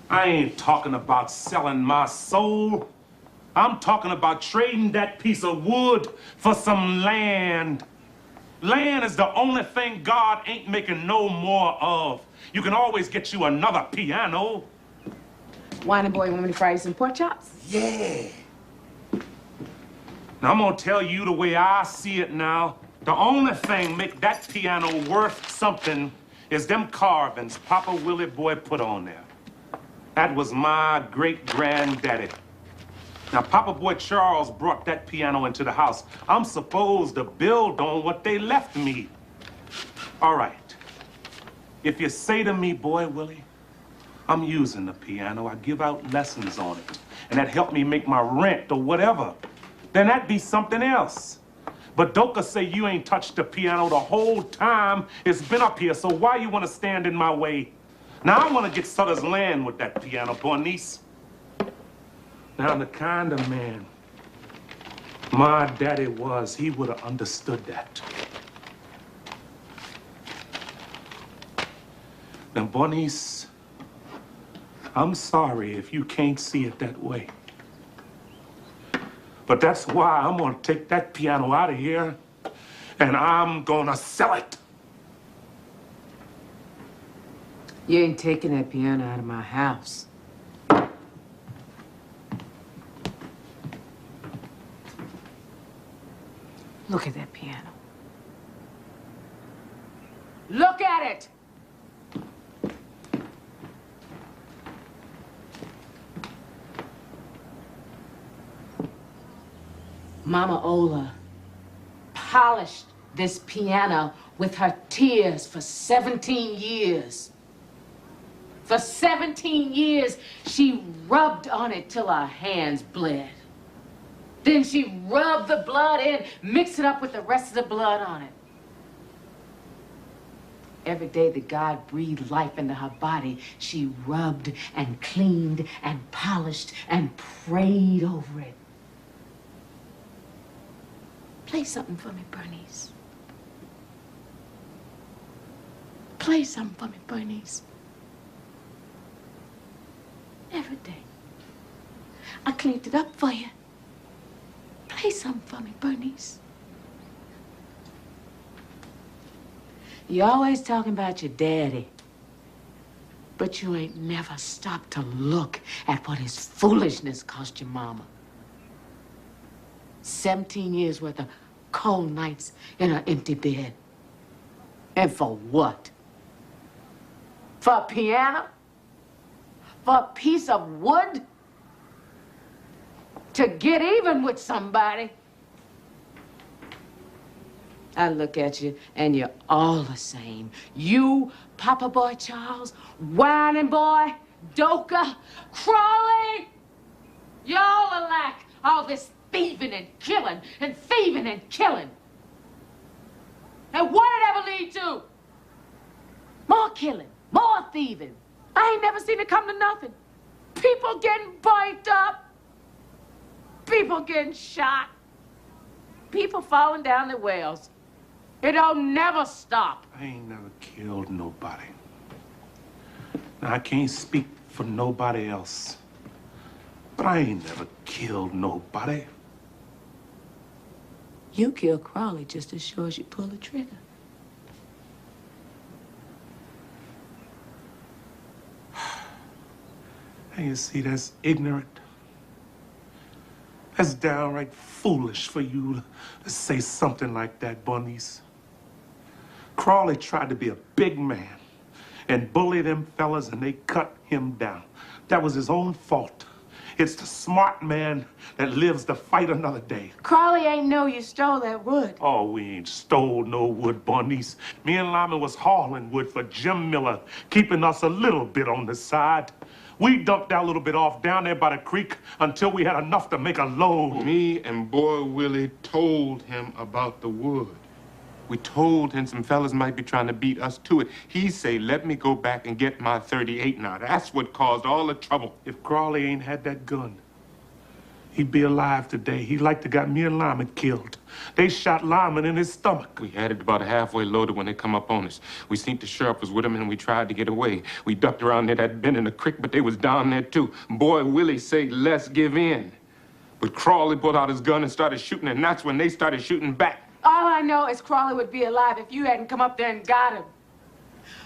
I ain't talking about selling my soul. I'm talking about trading that piece of wood for some land. Land is the only thing God ain't making no more of. You can always get you another piano. Whining boy, want me to fry you some pork chops? Yeah. Now, I'm gonna tell you the way I see it now. The only thing make that piano worth something is them carvings Papa Willie Boy put on there. That was my great-granddaddy. Now, Papa Boy Charles brought that piano into the house. I'm supposed to build on what they left me. All right. If you say to me, Boy Willie, I'm using the piano, I give out lessons on it, and that helped me make my rent or whatever, then that'd be something else. But Doka say you ain't touched the piano the whole time it's been up here, so why you want to stand in my way? Now, I want to get Sutter's land with that piano, Bernice. Now, the kind of man my daddy was, he would have understood that. Now, Bernice, I'm sorry if you can't see it that way. But that's why I'm gonna take that piano out of here and I'm gonna sell it. You ain't taking that piano out of my house. Look at that piano. Look at it! Mama Ola polished this piano with her tears for 17 years. For 17 years, she rubbed on it till her hands bled. Then she rubbed the blood in, mixed it up with the rest of the blood on it. Every day that God breathed life into her body, she rubbed and cleaned and polished and prayed over it. Play something for me, Bernice. Play something for me, Bernice. Every day. I cleaned it up for you. Play something for me, Bernice. You're always talking about your daddy, but you ain't never stopped to look at what his foolishness cost your mama. 17 years worth of cold nights in an empty bed. And for what? For a piano? For a piece of wood? To get even with somebody? I look at you and you're all the same. You, Papa Boy Charles, Whining Boy, Doka, Crawley. You're all alike. All this thieving and killing and thieving and killing. And what did it ever lead to? More killing, more thieving. I ain't never seen it come to nothing. People getting biked up. People getting shot. People falling down the wells. It don't never stop. I ain't never killed nobody. Now, I can't speak for nobody else, but I ain't never killed nobody. You kill Crawley just as sure as you pull the trigger. And you see, that's ignorant. That's downright foolish for you to say something like that, Bernice. Crawley tried to be a big man and bully them fellas, and they cut him down. That was his own fault. It's the smart man that lives to fight another day. Crawley ain't know you stole that wood. Oh, we ain't stole no wood, Bernice. Me and Lyman was hauling wood for Jim Miller, keeping us a little bit on the side. We dumped that little bit off down there by the creek until we had enough to make a load. Me and Boy Willie told him about the wood. We told him some fellas might be trying to beat us to it. He say, let me go back and get my 38 now. That's what caused all the trouble. If Crawley ain't had that gun, he'd be alive today. He'd like to got me and Lyman killed. They shot Lyman in his stomach. We had it about halfway loaded when they come up on us. We seen the sheriff was with him and we tried to get away. We ducked around there that bend in the creek, but they was down there too. Boy Willie say, let's give in. But Crawley pulled out his gun and started shooting, and that's when they started shooting back. All I know is Crawley would be alive if you hadn't come up there and got him.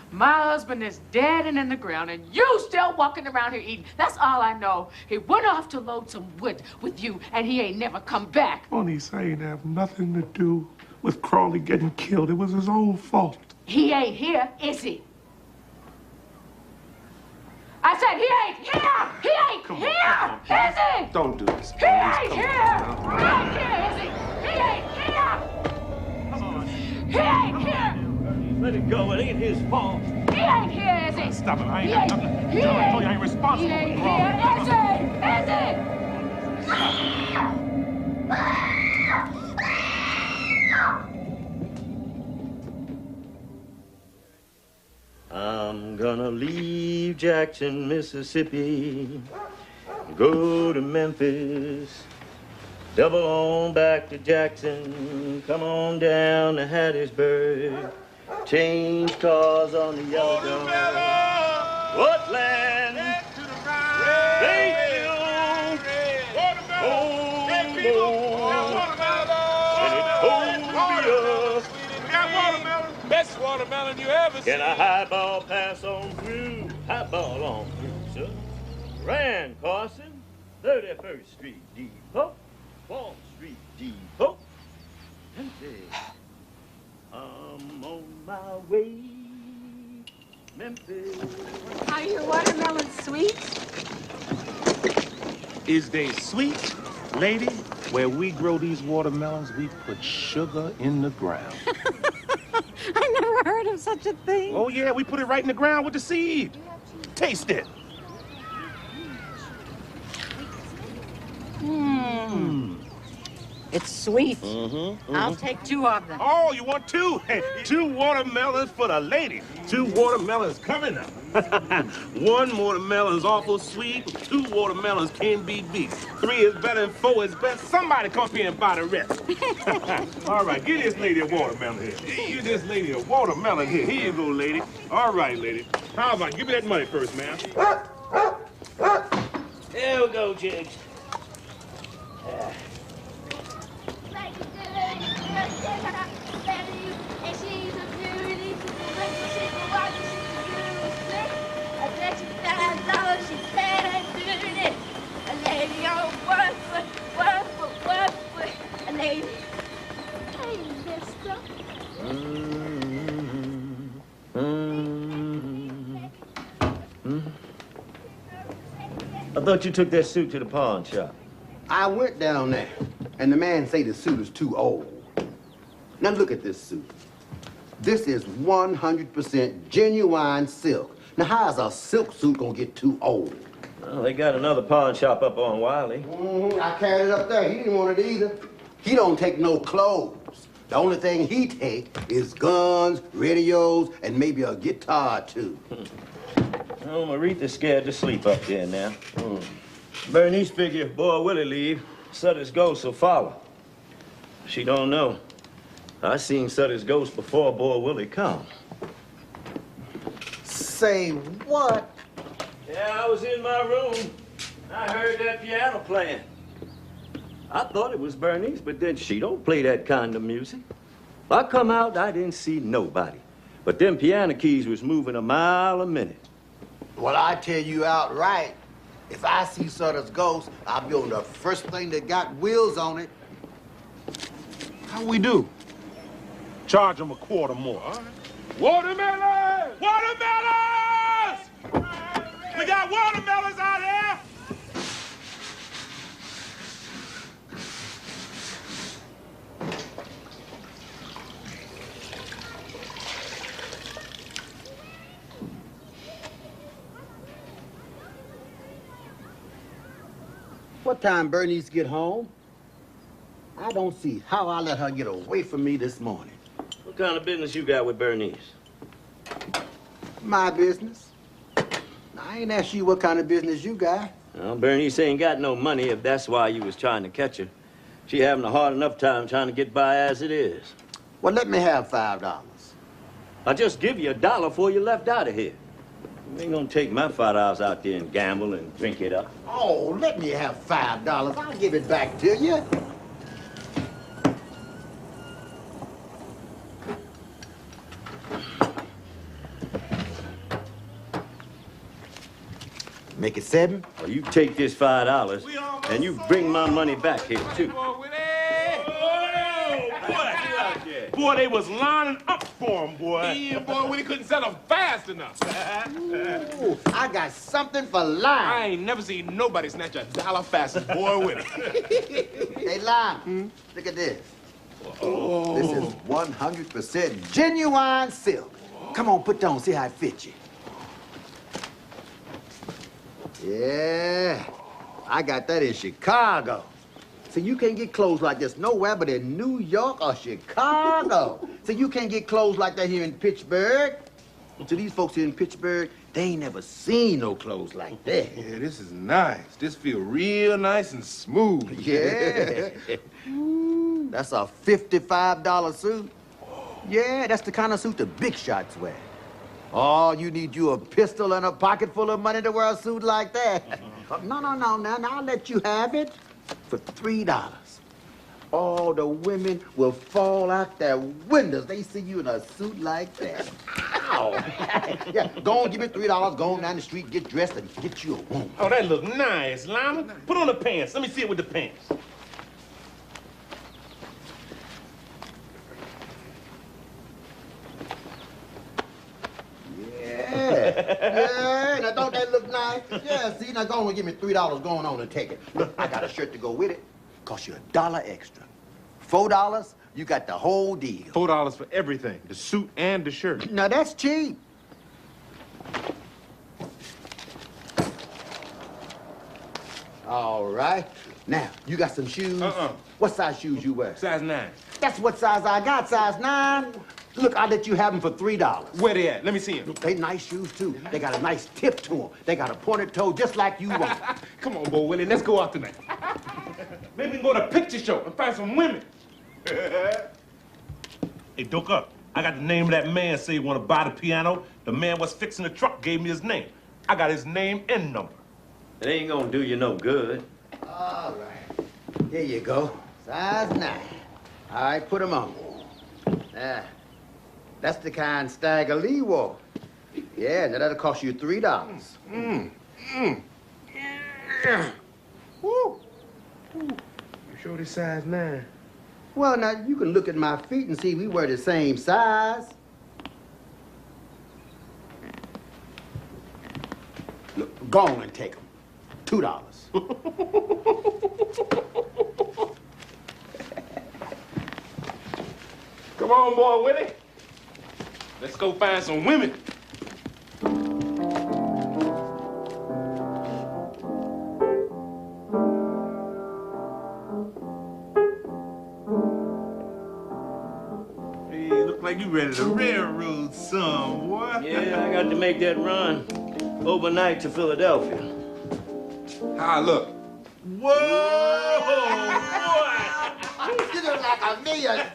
My husband is dead and in the ground, and you still walking around here eating. That's all I know. He went off to load some wood with you, and he ain't never come back. Bernice, I ain't have nothing to do with Crawley getting killed. It was his own fault. He ain't here, is he? I said he ain't here! He ain't here! Is he? Don't do this. He ain't here! He ain't here, is he? He ain't here! He ain't here! Let it go. It ain't his fault. He ain't here, is he? Stop it. I ain't got nothing. I told you I ain't responsible. He ain't here, is he? I'm gonna leave Jackson, Mississippi, go to Memphis, double on back to Jackson, come on down to Hattiesburg, change cars on the yellow dog. What land? Best watermelon you ever seen. Can a highball pass on through? Highball on through, sir. Rand Carson, 31st Street Depot, 4th Street Depot. Empty. I'm on my way, Memphis. Are your watermelons sweet? Is they sweet, lady? Where we grow these watermelons, we put sugar in the ground. I never heard of such a thing. Oh, yeah, we put it right in the ground with the seed. Taste it. It's sweet. I'll take 2 of them. Oh, you want 2? Hey, 2 watermelons for the lady. 2 watermelons coming up. 1 watermelon's awful sweet. 2 watermelons can't be beat. 3 is better than 4 is best. Somebody come up here and buy the rest. All right, give this lady a watermelon here. Give this lady a watermelon here. Here you go, lady. All right, lady. How about give me that money first, ma'am? There we go, Jigs. I thought you took that suit to the pawn shop. I went down there, and the man say the suit is too old. Now look at this suit. This is 100% genuine silk. Now how's a silk suit gonna get too old? Well, they got another pawn shop up on Wiley. I carried it up there. He didn't want it either. He don't take no clothes. The only thing he take is guns, radios, and maybe a guitar too. Oh, Marita's scared to sleep up there now. Bernice figure if Boy Willie leave, Sutter's ghost will follow. She don't know. I seen Sutter's ghost before Boy Willie come. Say what? Yeah, I was in my room. I heard that piano playing. I thought it was Bernice, but then she don't play that kind of music. I come out, I didn't see nobody. But them piano keys was moving a mile a minute. Well, I tell you outright, if I see Sutter's ghost, I'll be on the first thing that got wheels on it. How we do? Charge them a quarter more. All right. Watermelons! Watermelons! We got watermelons out here! What time Bernice get home? I don't see how I let her get away from me this morning. What kind of business you got with Bernice? My business. I ain't asked you what kind of business you got. Well, Bernice ain't got no money if that's why you was trying to catch her. She having a hard enough time trying to get by as it is. Well, let me have $5. I'll just give you $1 before you left out of here. You ain't gonna take my $5 out there and gamble and drink it up. Oh, let me have $5. I'll give it back to you. Make it 7? Well, you take this $5 and you bring my money back here, too. Boy, they was lining up for him, boy. Yeah, boy, we couldn't sell them fast enough. Ooh, I got something for Lime. I ain't never seen nobody snatch $1 fast as boy with it. Hey, Lime, look at this. Oh. This is 100% genuine silk. Come on, put it on, see how it fits you. Yeah, I got that in Chicago. So you can't get clothes like this nowhere but in New York or Chicago. So you can't get clothes like that here in Pittsburgh. So these folks here in Pittsburgh, they ain't never seen no clothes like that. Yeah, this is nice. This feel real nice and smooth. Yeah. That's a $55 suit. Yeah, that's the kind of suit the big shots wear. Oh, you need you a pistol and a pocket full of money to wear a suit like that. No, now I'll let you have it for $3. All the women will fall out their windows. They see you in a suit like that. Ow! Yeah, go on, give me $3. Go on down the street, get dressed, and get you a woman. Oh, that look nice, Lima. Put on the pants. Let me see it with the pants. Yeah, now don't that look nice? Yeah, see, now go on and give me $3 going on and take it. Look, I got a shirt to go with it. Cost you $1 extra. $4, you got the whole deal. $4 for everything, the suit and the shirt. Now that's cheap. All right. Now, you got some shoes? What size shoes you wear? Size 9. That's what size I got, size 9. Look, I'll let you have them for $3. Where they at? Let me see them. They nice shoes, too. They got a nice tip to them. They got a pointed toe just like you want. Come on, Bo Willie, let's go out tonight. Maybe we can go to a picture show and find some women. Hey, Doka, I got the name of that man say he want to buy the piano. The man was fixing the truck gave me his name. I got his name and number. It ain't gonna do you no good. All right. Here you go. Size 9. All right, put them on. That's the kind Stagger Lee wore. Yeah, now that'll cost you $3. Woo. You sure this size 9? Well, now, you can look at my feet and see we wear the same size. Look, go on and take them. $2. Come on, boy Willie. Let's go find some women. Hey, look like you ready to railroad some, boy. Yeah, I got to make that run overnight to Philadelphia. How I look? Whoa, boy! You look like $1 million.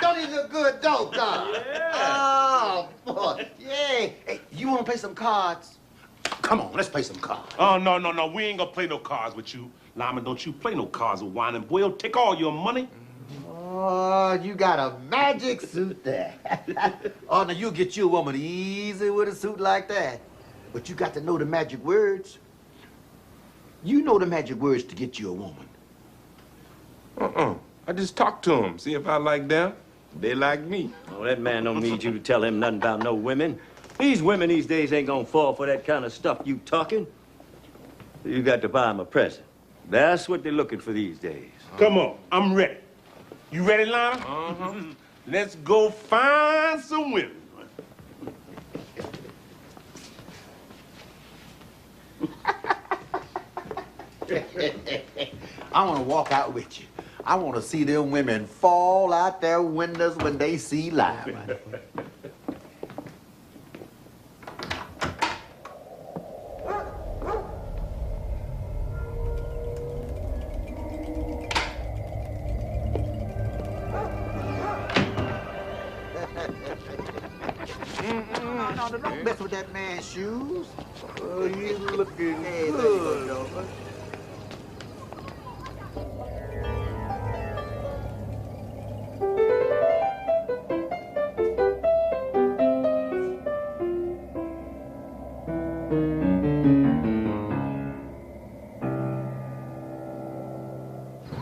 Don't even look good, don't you? Yeah. Oh, boy. Yeah. Hey, you want to play some cards? Come on, let's play some cards. Oh, no. We ain't gonna play no cards with you. Lima, don't you play no cards with Wine and Boy. He'll take all your money. Oh, you got a magic suit there. Oh, now you'll get you a woman easy with a suit like that. But you got to know the magic words. You know the magic words to get you a woman. I just talked to them, see if I like them. They like me. Oh, that man don't need you to tell him nothing about no women. These women these days ain't gonna fall for that kind of stuff you talking. You got to buy them a present. That's what they're looking for these days. Come on, I'm ready. You ready, Lima? Let's go find some women. I want to walk out with you. I want to see them women fall out their windows when they see live. No, don't mess with that man's shoes. Oh, he's looking Hey, good. there you go,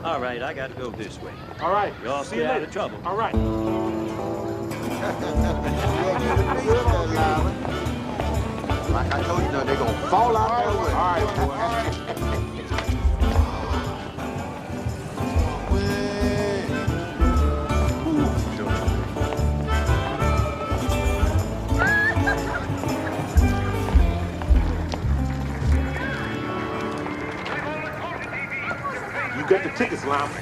All right, I got to go this way. All right. Y'all See stay you out later. of trouble. All right. Like I told you, they're going to fall out their windows. All right, boy. You get the tickets, Lama.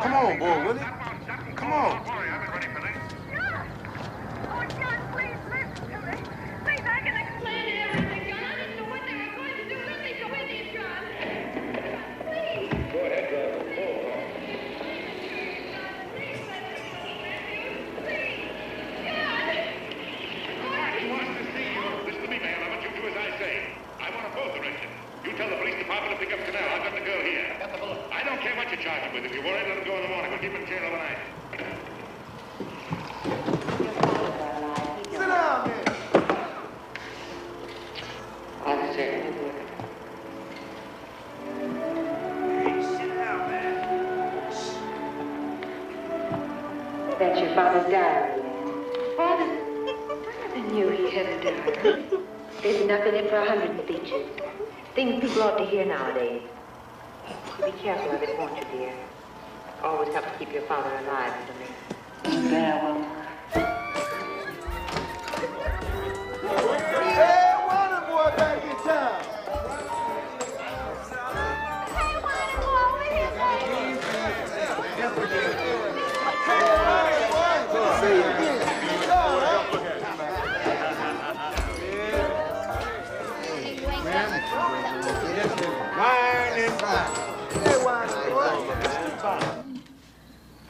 Come on, boy, Willie. Come on. That's your father's diary. Father, I never knew he had a diary. There's enough in it for 100 speeches. Things people ought to hear nowadays. Be careful of it, won't you, dear? Always help to keep your father alive for me. There, well. Hey, Wonder Boy, back in town.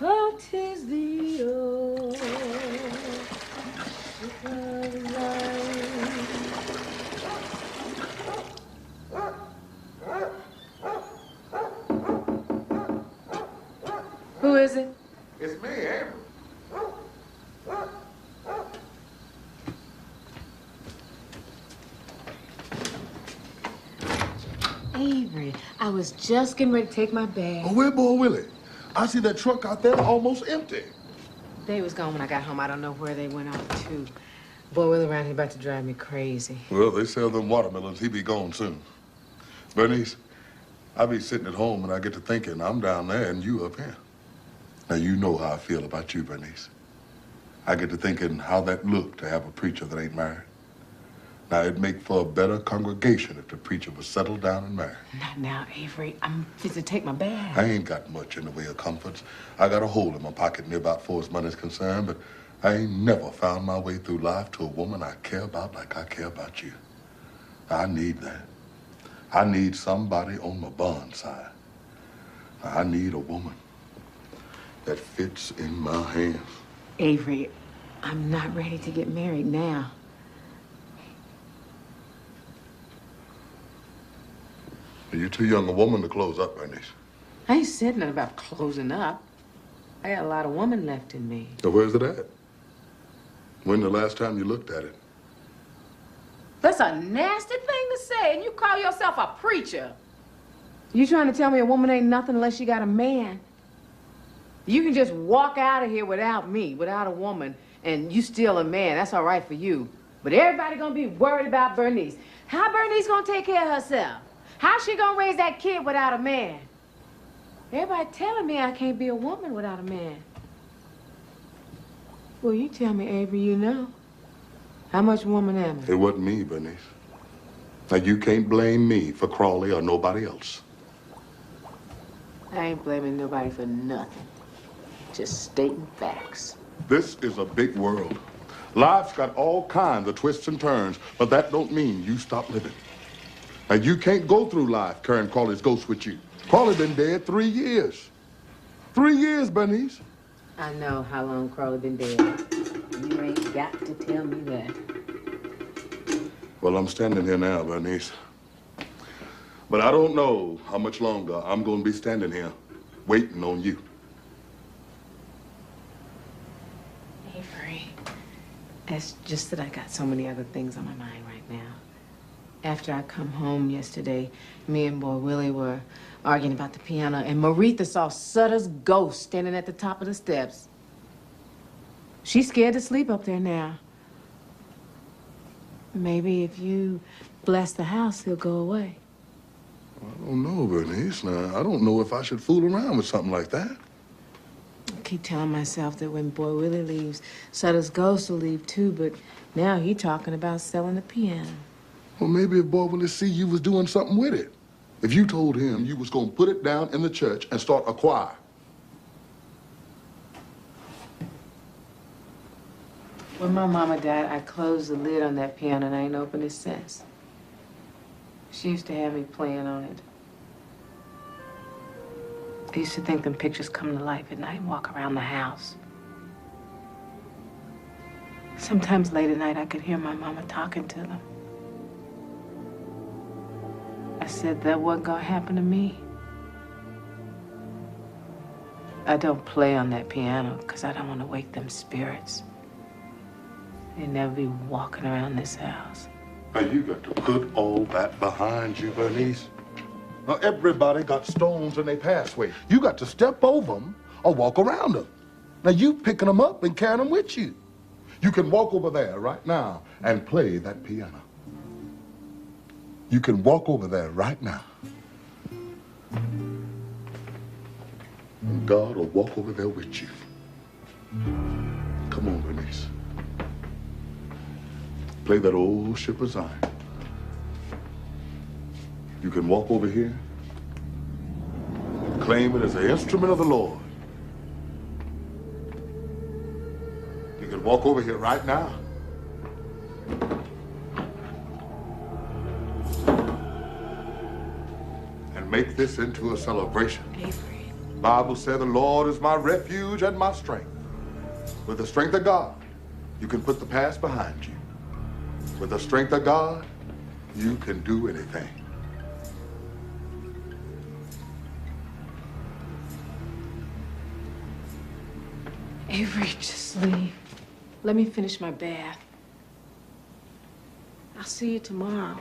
Oh, 'tis the old Who is it? It's me, Avery. Avery, I was just getting ready to take my bag. Oh, where boy Willie? I see that truck out there almost empty. They was gone when I got home. I don't know where they went off to. Boy, Willie around here about to drive me crazy. Well, they sell them watermelons. He be gone soon. Bernice, I be sitting at home and I get to thinking I'm down there and you up here. Now, you know how I feel about you, Bernice. I get to thinking how that look to have a preacher that ain't married. Now, it'd make for a better congregation if the preacher was settled down and married. Not now, Avery. I'm fit to take my bag. I ain't got much in the way of comforts. I got a hole in my pocket near about far as money's concerned, but I ain't never found my way through life to a woman I care about like I care about you. I need that. I need somebody on my bond side. I need a woman that fits in my hands. Avery, I'm not ready to get married now. You're too young a woman to close up, Bernice. I ain't said nothing about closing up. I got a lot of woman left in me. So where's it at? When the last time you looked at it? That's a nasty thing to say, and you call yourself a preacher. You trying to tell me a woman ain't nothing unless she got a man? You can just walk out of here without me, without a woman, and you still a man. That's all right for you. But everybody gonna be worried about Bernice. How Bernice gonna take care of herself? How's she gonna raise that kid without a man? Everybody telling me I can't be a woman without a man. Well, you tell me, Avery, you know. How much woman am I? It wasn't me, Bernice. Now, you can't blame me for Crawley or nobody else. I ain't blaming nobody for nothing. Just stating facts. This is a big world. Life's got all kinds of twists and turns, but that don't mean you stop living. Now, you can't go through life carrying Crawley's ghost with you. Crawley been dead 3 years. 3 years, Bernice. I know how long Crawley been dead. You ain't got to tell me that. Well, I'm standing here now, Bernice. But I don't know how much longer I'm going to be standing here waiting on you. Avery, it's just that I got so many other things on my mind right now. After I come home yesterday, me and Boy Willie were arguing about the piano, and Maritha saw Sutter's ghost standing at the top of the steps. She's scared to sleep up there now. Maybe if you bless the house, he'll go away. I don't know, Bernice. Now, I don't know if I should fool around with something like that. I keep telling myself that when Boy Willie leaves, Sutter's ghost will leave too, but now he's talking about selling the piano. Well, maybe if Boy Willie see you was doing something with it. If you told him you was going to put it down in the church and start a choir. When my mama died, I closed the lid on that piano and I ain't opened it since. She used to have me playing on it. I used to think them pictures come to life at night and walk around the house. Sometimes late at night, I could hear my mama talking to them. I said that wasn't gonna happen to me. I don't play on that piano because I don't want to wake them spirits. They never be walking around this house. Now, you got to put all that behind you, Bernice. Now, everybody got stones in their pathway. You got to step over them or walk around them. Now, you picking them up and carrying them with you. You can walk over there right now and play that piano. You can walk over there right now. And God will walk over there with you. Come on, Bernice. Play that old Ship of Zion. You can walk over here, claim it as an instrument of the Lord. You can walk over here right now. And make this into a celebration. Avery. The Bible said the Lord is my refuge and my strength. With the strength of God, you can put the past behind you. With the strength of God, you can do anything. Avery, just leave. Let me finish my bath. I'll see you tomorrow.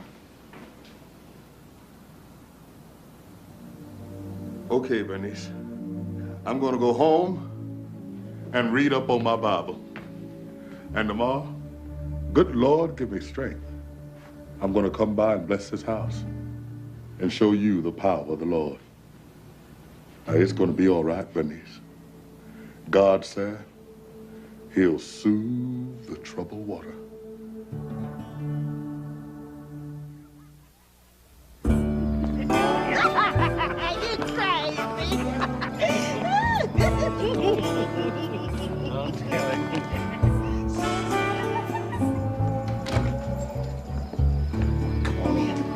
Okay, Bernice. I'm going to go home and read up on my Bible. And tomorrow, good Lord, give me strength. I'm going to come by and bless this house and show you the power of the Lord. Now, it's going to be all right, Bernice. God said he'll soothe the troubled water.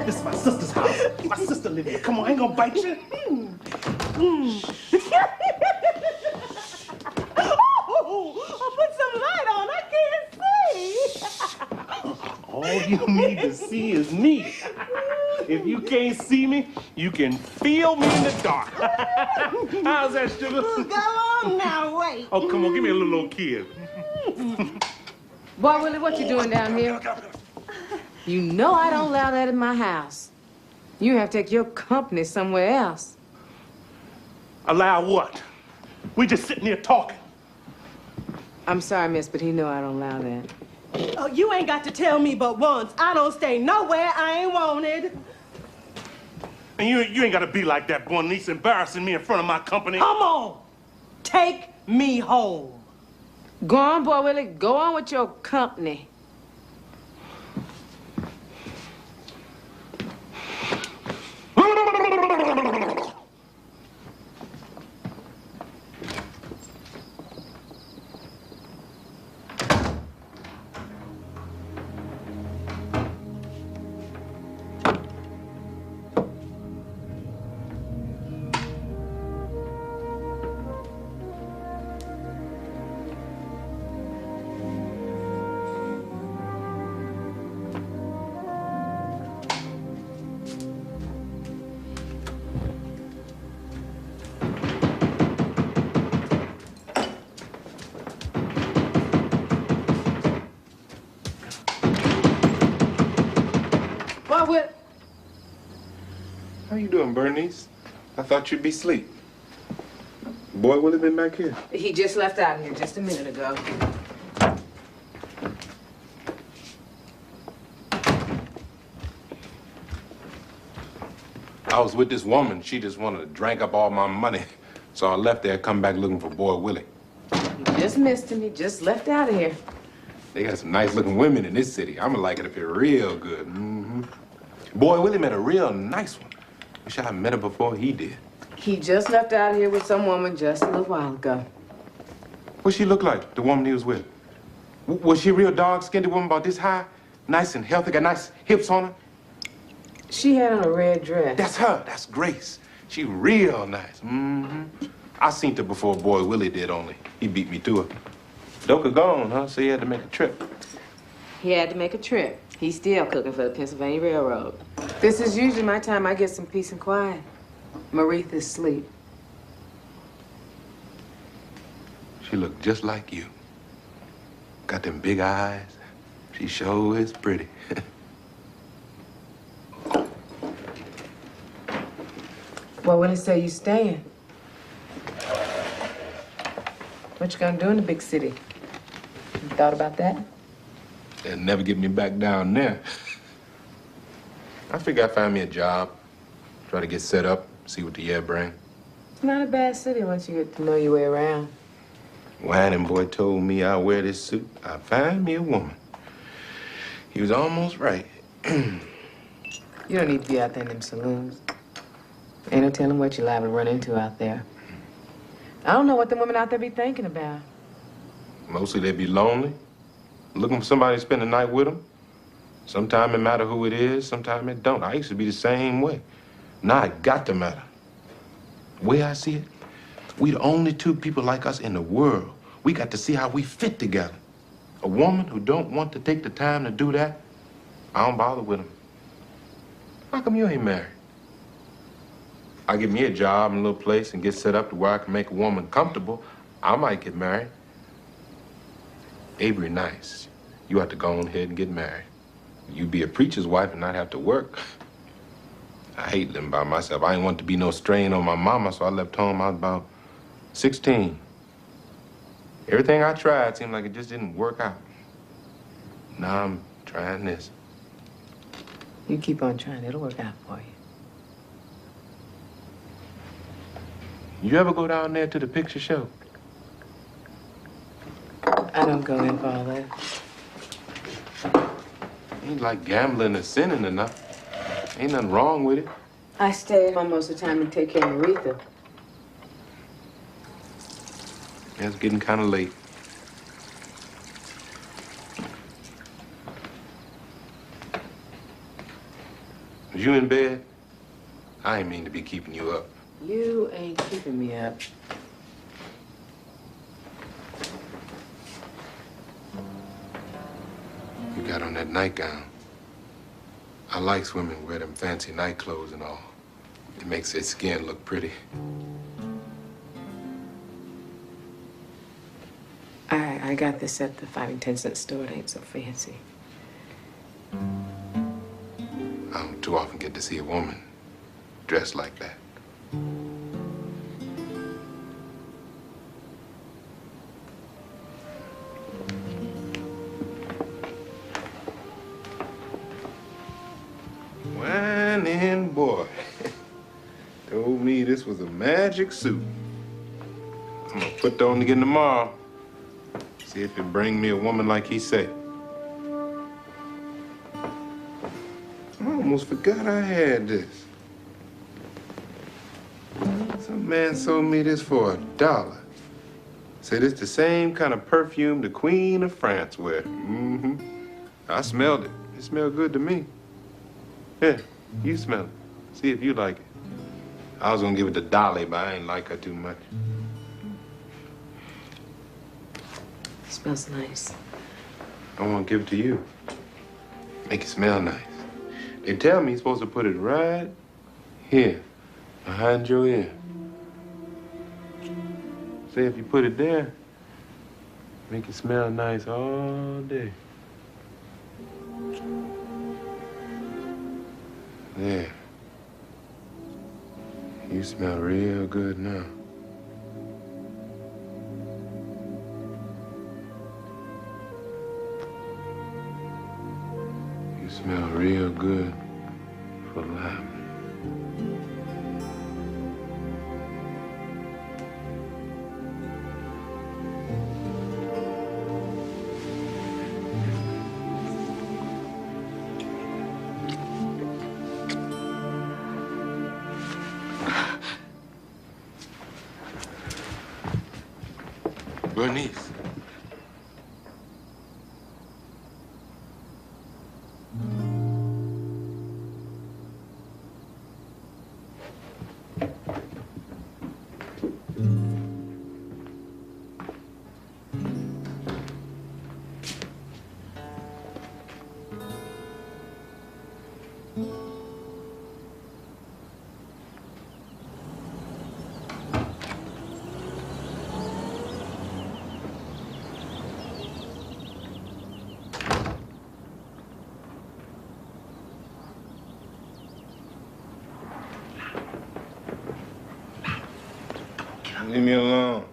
This is my sister's house. My sister live here. Come on, I ain't gonna bite you. Oh, put some light on. I can't see. All you need to see is me. If you can't see me, you can feel me in the dark. How's that, sugar? Go on now, wait. Oh, come on, give me a little old kid. Boy, Willie, what you doing down here? You know I don't allow that in my house. You have to take your company somewhere else. Allow what? We just sitting here talking. I'm sorry, miss, but he know I don't allow that. Oh, you ain't got to tell me but once. I don't stay nowhere I ain't wanted. And you ain't gotta be like that, boy, niece, embarrassing me in front of my company. Come on. Take me home. Go on, Boy Willie. Go on with your company. you doing, Bernice? I thought you'd be asleep. Boy, Willie been back here? He just left out here just a minute ago. I was with this woman. She just wanted to drink up all my money. So I left there, come back looking for Boy Willie. You just missed him. He just left out of here. They got some nice-looking women in this city. I'm gonna like it if you're real good. Mm-hmm. Boy Willie met a real nice one. Wish I had met her before he did. He just left out of here with some woman just a little while ago. What she look like, the woman he was with? Was she a real dark-skinned woman about this high? Nice and healthy, got nice hips on her? She had on a red dress. That's her. That's Grace. She real nice. Mm-hmm. I seen her before Boy Willie did, only he beat me to her. Doka gone, huh? So he had to make a trip. He had to make a trip. He's still cooking for the Pennsylvania Railroad. This is usually my time I get some peace and quiet. Maretha's asleep. She looked just like you. Got them big eyes. She sure is pretty. Well, when they say you staying, what you gonna do in the big city? You thought about that? They'll never get me back down there. I figure I find me a job, try to get set up, see what the year bring. It's not a bad city once you get to know your way around. Whining boy told me I'd wear this suit, I'd find me a woman. He was almost right. You don't need to be out there in them saloons. Ain't no telling what you're liable to run into out there. I don't know what the women out there be thinking about. Mostly they be lonely, looking for somebody to spend the night with them. Sometimes it matter who it is, sometimes it don't. I used to be the same way. Now it got to matter. The way I see it, we the only two people like us in the world. We got to see how we fit together. A woman who don't want to take the time to do that, I don't bother with them. How come you ain't married? I get me a job in a little place and get set up to where I can make a woman comfortable, I might get married. Avery nice. You have to go on ahead and get married. You be a preacher's wife and not have to work. I hate living by myself. I ain't want to be no strain on my mama, so I left home. I was about 16. Everything I tried seemed like it just didn't work out. Now I'm trying this. You keep on trying, it'll work out for you. You ever go down there to the picture show? I don't go in for all that. Ain't like gambling or sinning or nothing. Ain't nothing wrong with it. I stay at home most of the time and take care of Maretha. Yeah, it's getting kind of late. Was you in bed? I ain't mean to be keeping you up. You ain't keeping me up. You got on that nightgown. I like women who wear them fancy night clothes and all. It makes their skin look pretty. I got this at the 5 and 10 cent store. It ain't so fancy. I don't too often get to see a woman dressed like that. Whining boy. Told me this was a magic suit. I'm gonna put that on again tomorrow. See if it bring me a woman like he said. I almost forgot I had this. Some man sold me this for $1. Said it's the same kind of perfume the Queen of France wear. Mm-hmm. I smelled it. It smelled good to me. Here, you smell it. See if you like it. I was gonna give it to Dolly, but I ain't like her too much. It smells nice. I want to give it to you. Make it smell nice. They tell me you're supposed to put it right here, behind your ear. Say if you put it there, make it smell nice all day. There. You smell real good now. You smell real good for laughing. Bernice. Leave me alone.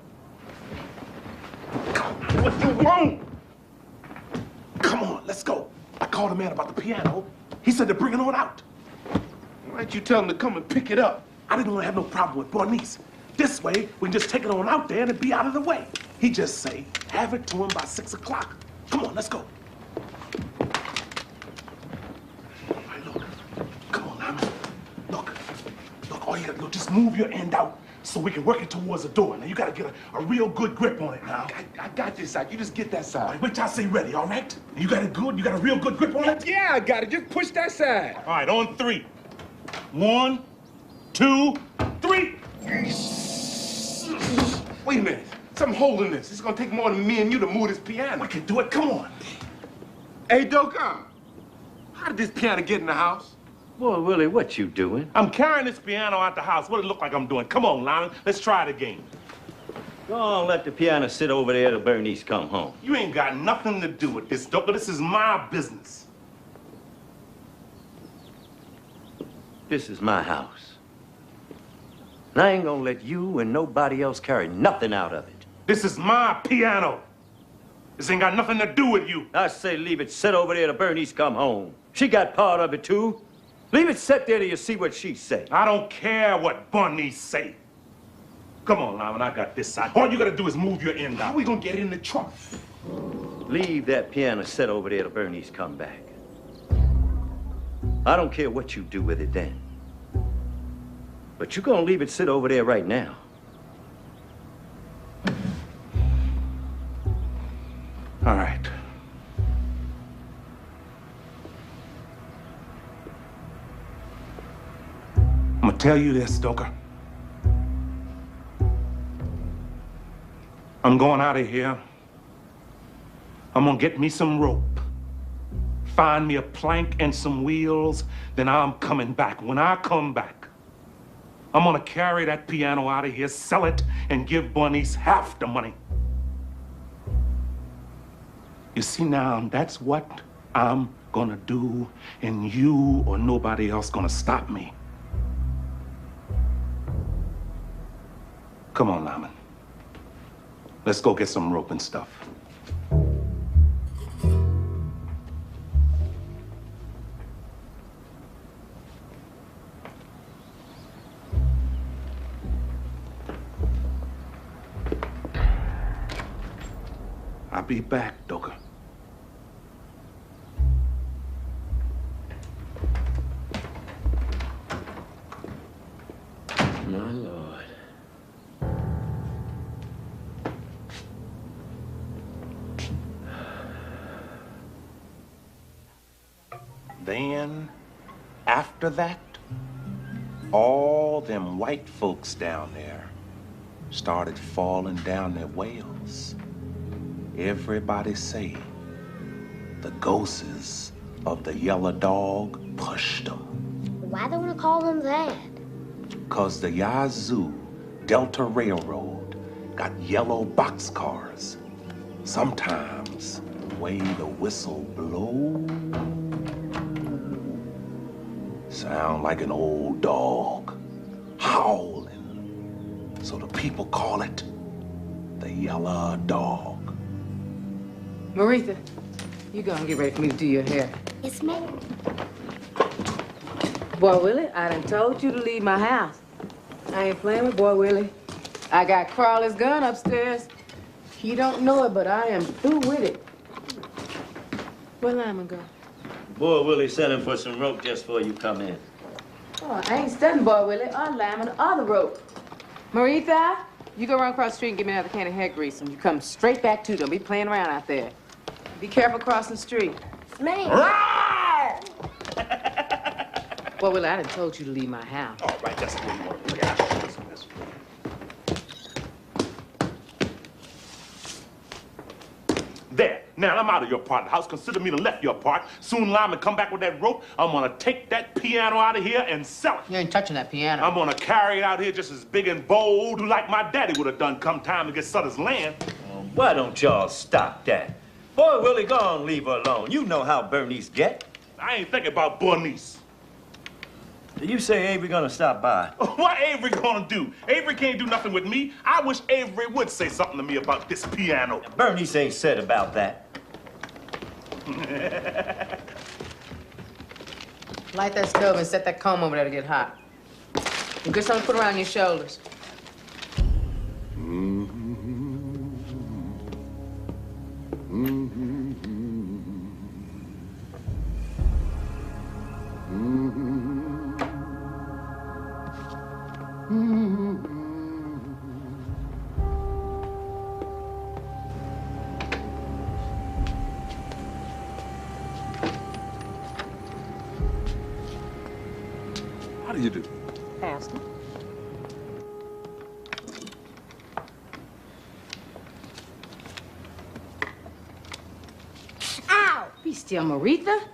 What you want? Come on, let's go. I called the man about the piano. He said to bring it on out. Why didn't you tell him to come and pick it up? I didn't want to have no problem with Bernice. This way, we can just take it on out there and it'd be out of the way. He just say, have it to him by 6 o'clock. Come on, let's go. All right, look. Come on, Lyman. Look, all you gotta do, just move your end out so we can work it towards the door. Now, you gotta get a real good grip on it now. I got this side. You just get that side. All right, wait till I say ready, all right? You got it good? You got a real good grip on it? Yeah, I got it. Just push that side. All right, on 3. 1, 2, 3. Wait a minute. Something holding this. It's gonna take more than me and you to move this piano. We can do it. Come on. Hey, Doka, how did this piano get in the house? Boy, Willie, what you doing? I'm carrying this piano out the house. What it look like I'm doing? Come on, Lyman. Let's try it again. Go on, let the piano sit over there till Bernice come home. You ain't got nothing to do with this, Doka. This is my business. This is my house. And I ain't gonna let you and nobody else carry nothing out of it. This is my piano. This ain't got nothing to do with you. I say leave it sit over there till Bernice come home. She got part of it, too. Leave it sit there till you see what she say. I don't care what Bernice say. Come on, Lyman, I got this side. All you gotta do is move your end out. How we gonna get in the trunk? Leave that piano sit over there till Bernice come back. I don't care what you do with it then. But you're gonna leave it sit over there right now. All right. I'm gonna tell you this, Stoker. I'm going out of here. I'm gonna get me some rope. Find me a plank and some wheels, then I'm coming back. When I come back, I'm gonna carry that piano out of here, sell it, and give Bernice half the money. You see now, that's what I'm gonna do, and you or nobody else gonna stop me. Come on, Lyman. Let's go get some rope and stuff. I'll be back, Doka. My Lord. Then, after that, all them white folks down there started falling down their wells. Everybody say the ghosts of the yellow dog pushed them. Why they want to call them that? 'Cause the Yazoo Delta Railroad got yellow boxcars. Sometimes the way the whistle blows, sound like an old dog howling. So the people call it the yellow dog. Maritha, you go and get ready for me to do your hair. Yes, ma'am. Boy Willie, I done told you to leave my house. I ain't playing with Boy Willie. I got Crawley's gun upstairs. He don't know it, but I am through with it. Where Lyman go? Boy Willie sent him for some rope just before you come in. Oh, I ain't studying Boy Willie or Lyman or the rope. Maritha, you go run across the street and give me another can of hair grease, and you come straight back to. Don't be playing around out there. Be careful crossing the street. Ma'am. Boy Willie, I done told you to leave my house. All right, that's what you want to do. There. Now, I'm out of your part of the house. Consider me to left your part. Soon Lyman come back with that rope. I'm going to take that piano out of here and sell it. You ain't touching that piano. I'm going to carry it out here just as big and bold like my daddy would have done come time to get Sutter's land. Why don't y'all stop that? Boy Willie, go on, leave her alone. You know how Bernice get. I ain't thinking about Bernice. Did you say Avery gonna stop by? What Avery gonna do? Avery can't do nothing with me. I wish Avery would say something to me about this piano. Bernice ain't said about that. Light that stove and set that comb over there to get hot. And get something to put around your shoulders. How do you do? Pastor. Ow! Be still, Maritha.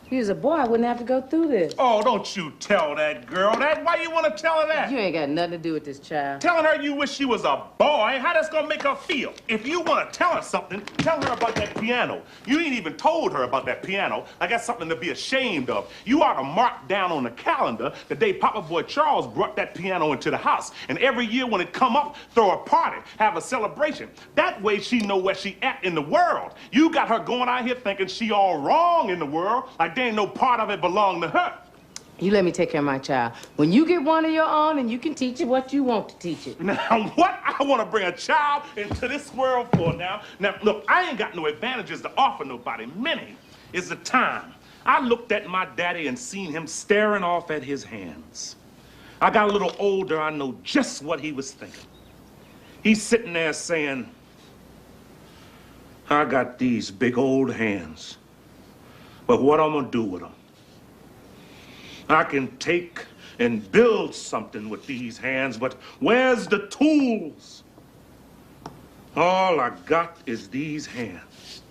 If he was a boy, I wouldn't have to go through this. Oh, don't you tell that girl that. Why you want to tell her that? You ain't got nothing to do with this child. Telling her you wish she was a boy, how that's gonna make her feel? If you want to tell her something, tell her about that piano. You ain't even told her about that piano. Like that's something to be ashamed of. You ought to mark down on the calendar the day Papa Boy Charles brought that piano into the house. And every year when it come up, throw a party, have a celebration. That way she know where she at in the world. You got her going out here thinking she all wrong in the world, like there ain't no part of it belong to her. You let me take care of my child. When you get one of your own, and you can teach it what you want to teach it. Now, what I want to bring a child into this world for now? Now, look, I ain't got no advantages to offer nobody. Many is the time. I looked at my daddy and seen him staring off at his hands. I got a little older, I know just what he was thinking. He's sitting there saying, I got these big old hands, but what I'm gonna do with them? I can take and build something with these hands, but where's the tools? All I got is these hands.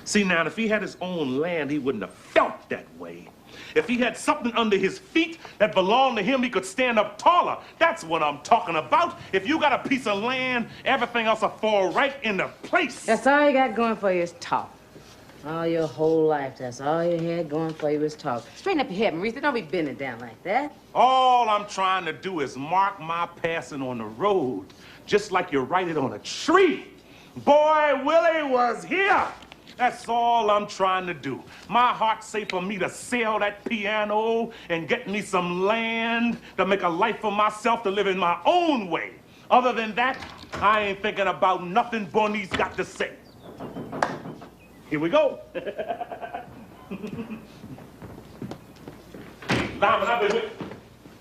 See, now, if he had his own land, he wouldn't have felt that way. If he had something under his feet that belonged to him, he could stand up taller. That's what I'm talking about. If you got a piece of land, everything else will fall right into place. That's all you got going for you is talk. All your whole life, that's all you had going for you is talk. Straighten up your head, Maritha. Don't be bending down like that. All I'm trying to do is mark my passing on the road, just like you write it on a tree. Boy Willie was here. That's all I'm trying to do. My heart say for me to sell that piano and get me some land to make a life for myself to live in my own way. Other than that, I ain't thinking about nothing Bernice got to say. Here we go. Lyman, I've been with...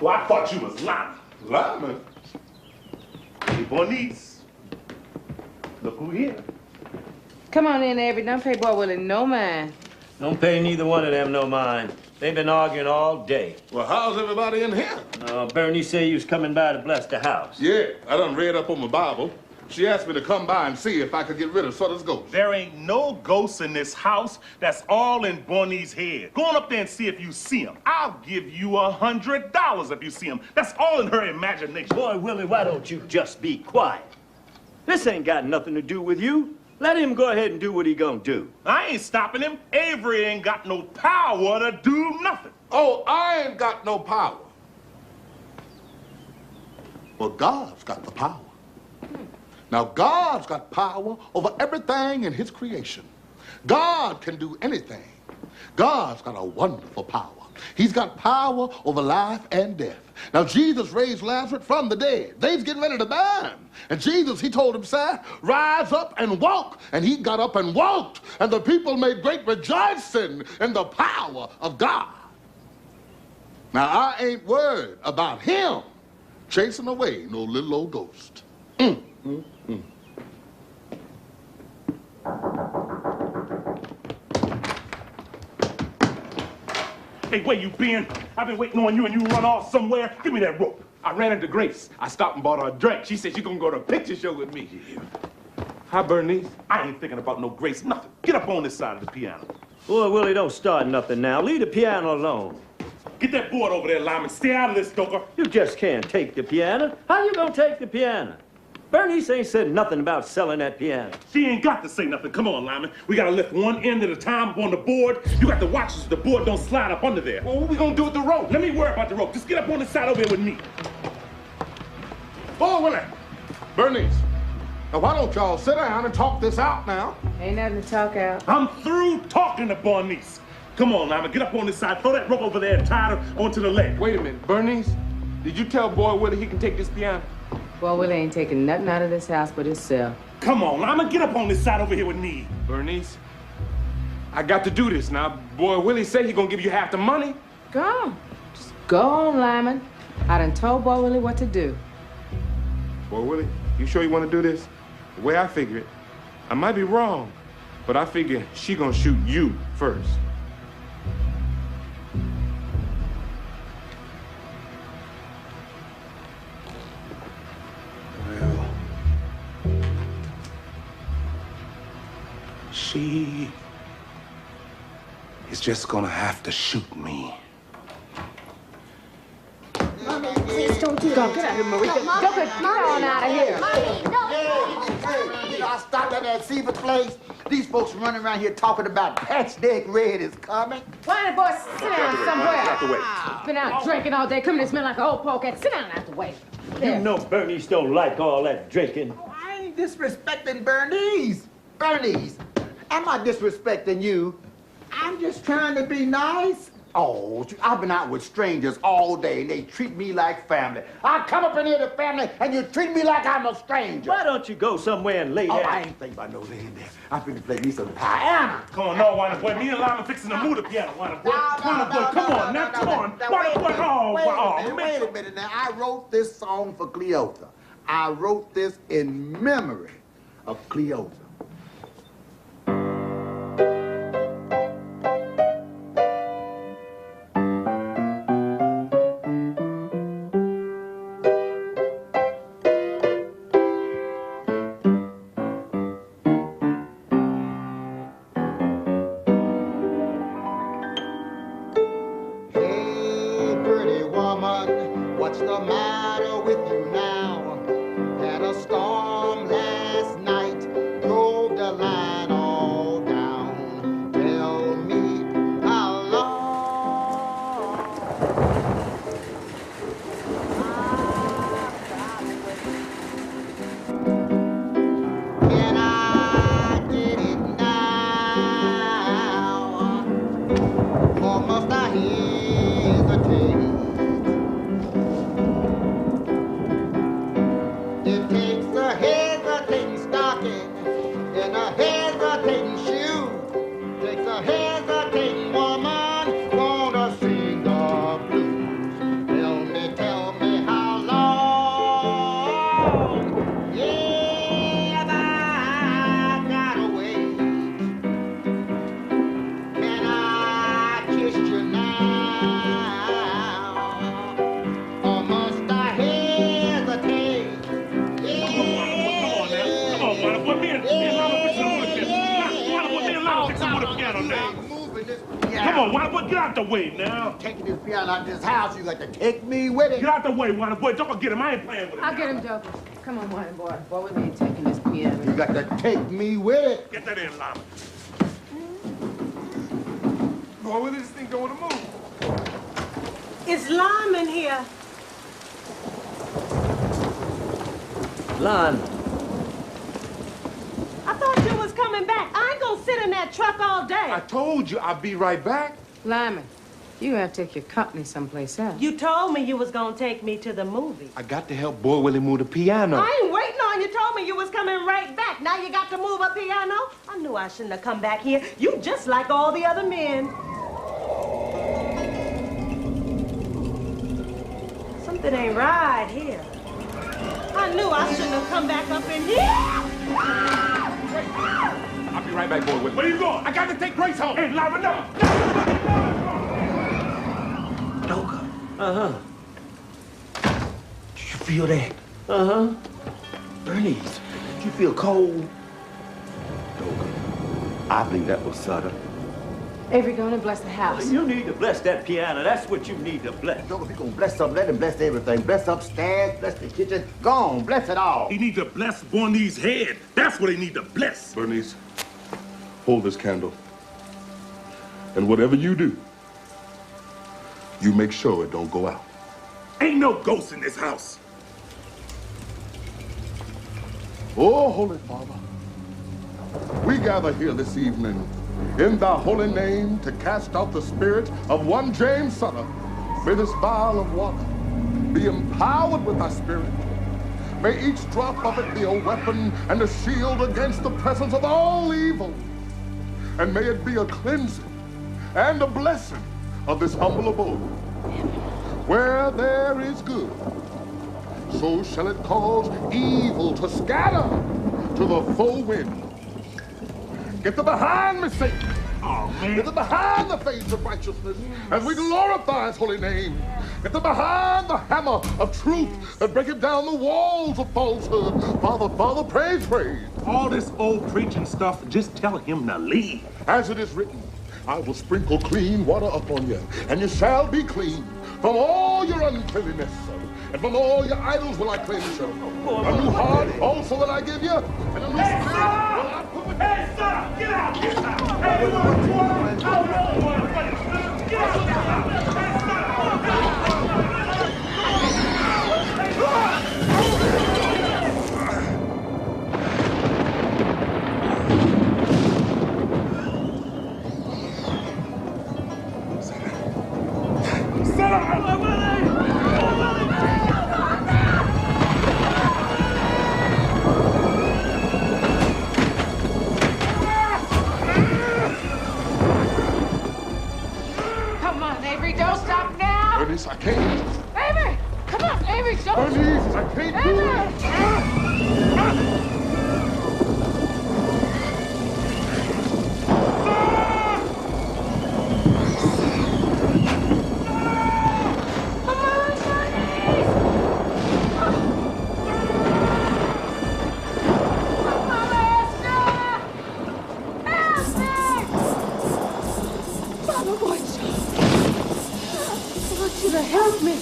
Well, I thought you was Lyman. Lyman? Hey, Bernice. Look who here. Come on in, Avery. Don't pay Boy Willie no mind. Don't pay neither one of them no mind. They've been arguing all day. Well, how's everybody in here? Bernice said you was coming by to bless the house. Yeah, I done read up on my Bible. She asked me to come by and see if I could get rid of Sutter's ghost. There ain't no ghosts in this house. That's all in Bernice's head. Go on up there and see if you see him. I'll give you $100 if you see him. That's all in her imagination. Boy, Willie, why don't you just be quiet? This ain't got nothing to do with you. Let him go ahead and do what he gonna do. I ain't stopping him. Avery ain't got no power to do nothing. Oh, I ain't got no power. Well, God's got the power. Now, God's got power over everything in his creation. God can do anything. God's got a wonderful power. He's got power over life and death. Now, Jesus raised Lazarus from the dead. They's getting ready to burn. And Jesus, he told him, "Sir, rise up and walk." And he got up and walked. And the people made great rejoicing in the power of God. Now, I ain't worried about him chasing away no little old ghost. Hey, where you been? I've been waiting on you and you run off somewhere. Give me that rope. I ran into Grace. I stopped and bought her a drink. She said she's gonna go to a picture show with me. Hi, Bernice. I ain't thinking about no Grace, nothing. Get up on this side of the piano. Boy, Willie, don't start nothing now. Leave the piano alone. Get that board over there, Lyman. Stay out of this, Stoker. You just can't take the piano. How you gonna take the piano? Bernice ain't said nothing about selling that piano. She ain't got to say nothing. Come on, Lyman. We gotta lift one end at a time up on the board. You got to watch so the board don't slide up under there. Well, what we gonna do with the rope? Let me worry about the rope. Just get up on the side over here with me. Oh, Willie. Bernice. Now, why don't y'all sit down and talk this out now? Ain't nothing to talk out. I'm through talking to Bernice. Come on, Lyman. Get up on this side. Throw that rope over there and tie her onto the leg. Wait a minute, Bernice, did you tell Boy Willie he can take this piano? Boy, Willie ain't taking nothing out of this house but himself. Come on, Lyman. Get up on this side over here with me. Bernice, I got to do this now. Boy Willie said he gonna give you half the money. Go on. Just go on, Lyman. I done told Boy Willie what to do. Boy Willie, you sure you want to do this? The way I figure it, I might be wrong, but I figure she gonna shoot you first. Well, she is just gonna have to shoot me. Mommy, please don't do that. Get out of here, Marie. Get on out of here. Hey, I stopped at that Seaver place. These folks running around here talking about Patchdeck Red is coming. Why the boy sit down somewhere? Been out drinking all day, coming to smell like an old polecat. Sit down out the way. You know Bernice don't like all that drinking. Oh, I ain't disrespecting Bernice. Bernice, am I disrespecting you? I'm just trying to be nice. Oh, I've been out with strangers all day, and they treat me like family. I come up in here to family, and you treat me like I'm a stranger. Why don't you go somewhere and lay down? Oh, I ain't thinking about no laying there. I'm finna play me some piano. Come on, no, Wanda boy. Me and Lyman fixing to move the piano, Wanda boy. Wanda boy, come on, now, come on. Wanda boy, oh, Wait a minute now. I wrote this song for Cleotha. I wrote this in memory of Cleotha. What's the matter with you now? Had a storm last night, drove the line all down. Tell me how long can I get it now? Or must I hesitate? It takes a hesitating stocking and a hesitating shoe. Takes a hesitating woman gonna sing the blues. Tell me how long? Yeah, I gotta wait. Can I kiss you now? Or must I hesitate? Come on, Wanda boy, get out the way now. Taking this piano out of this house, you got to take me with it. Get out the way, Wanda boy. Don't get him. I ain't playing with him. I'll get him, Joker. Come on, Wanda boy. Boy, we ain't taking this piano. You got to take me with it. Get that in, Lyman. Boy, where did this thing go to move? It's Lyman here. Lon. I thought you was coming back. I ain't gonna sit in that truck all day. I told you I'd be right back. Lyman, you have to take your company someplace else. You told me you was gonna take me to the movie. I got to help Boy Willie move the piano. I ain't waiting on you. Told me you was coming right back. Now you got to move a piano? I knew I shouldn't have come back here. You just like all the other men. Something ain't right here. I knew I shouldn't have come back up in here. I'll be right back, Boy Willie. Where you going? I got to take Grace home. Hey, Lyman, no. Doka. Uh-huh. Did you feel that? Uh-huh. Bernice, did you feel cold? Doka, I believe that was Sutter. Avery, go on and bless the house. You need to bless that piano. That's what you need to bless. Doka, if you're gonna bless something, let him bless everything. Bless upstairs, bless the kitchen. Go on, bless it all. He need to bless Bernice's head. That's what he need to bless. Bernice, hold this candle. And whatever you do, you make sure it don't go out. Ain't no ghost in this house. Oh, Holy Father, we gather here this evening in thy holy name to cast out the spirit of one James Sutter. May this vial of water be empowered with thy spirit. May each drop of it be a weapon and a shield against the presence of all evil. And may it be a cleansing and a blessing of this humble abode. Where there is good, so shall it cause evil to scatter to the full wind. Get thee behind me, Satan. Oh, man. Get thee behind the face of righteousness as we glorify his holy name. Get thee behind the hammer of truth that breaketh down the walls of falsehood. Father, praise. All this old preaching stuff, just tell him to leave. As it is written, I will sprinkle clean water upon you, and you shall be clean from all your uncleanness. And from all your idols will I cleanse you. A new heart also will I give you, and a new spirit will I put within you. Hey, son! Get out! Get out! Hey, you want to twirl? I don't know what. Get out! Sit down! Don't stop now! Bernice, I can't. Avery! Come on, Avery, don't... Bernice, I can't do it. Help me!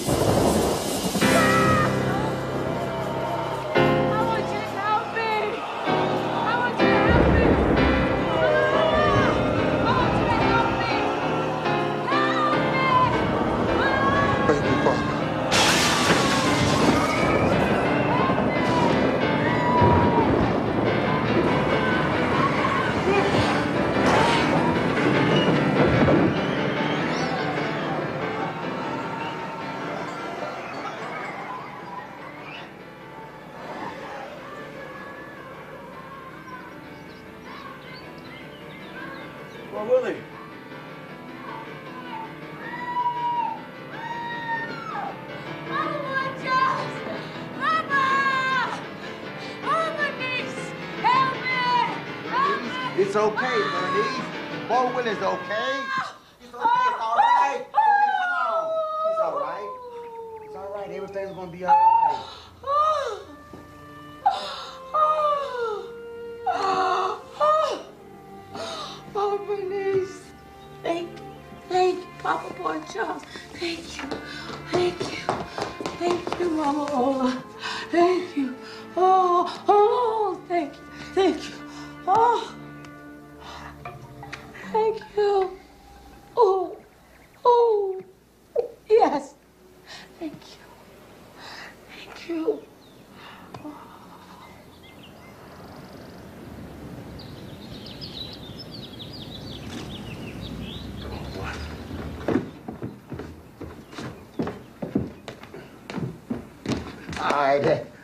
Well, Willie. It's okay, Bernice. Boy Willie's okay. It's okay. It's all right. Come on. It's all right. It's all right. Everything's gonna be all right. Oh, Bernice. Thank you, Papa Boy Charles. Thank you, Mama Ola. Thank you. Oh, thank you. Oh, thank you. Oh, yes. Thank you.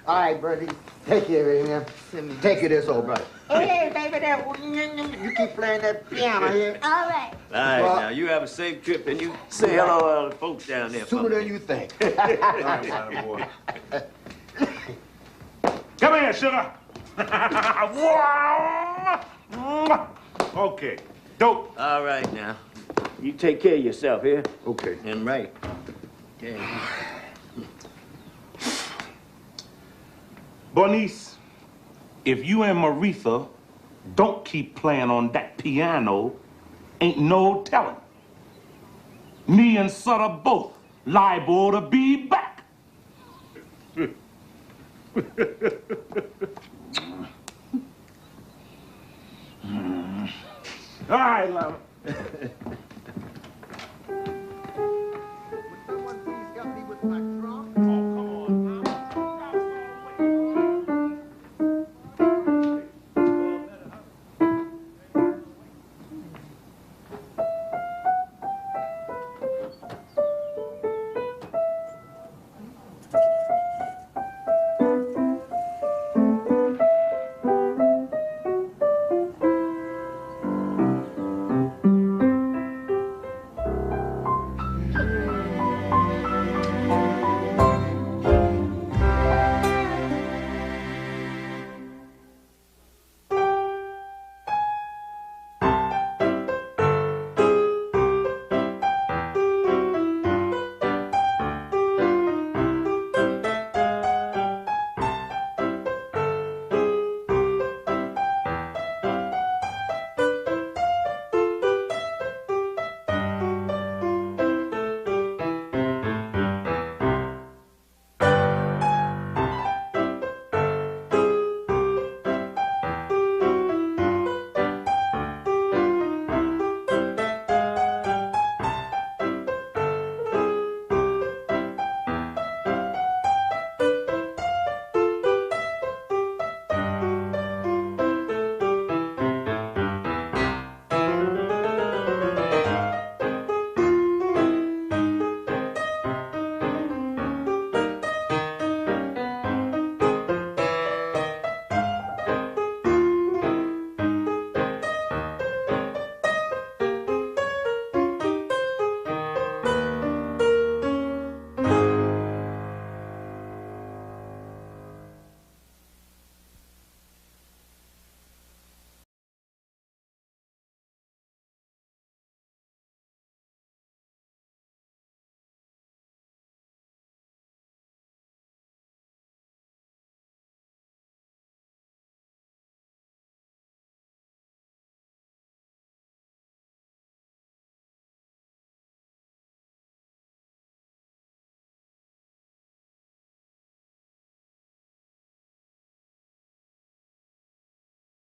All right, Bertie. Take care of him. Take care of this old brother. Hey, baby, you keep playing that piano here. All right. All right, now, you have a safe trip, and you say hello to all the folks down there. Sooner than you think. All right, Wine boy. Come here, sugar. Okay, dope. All right, now. You take care of yourself here. Okay. And right. Yeah. Bernice, if you and Maritha don't keep playing on that piano, ain't no telling. Me and Sutter both liable to be back. All right, love.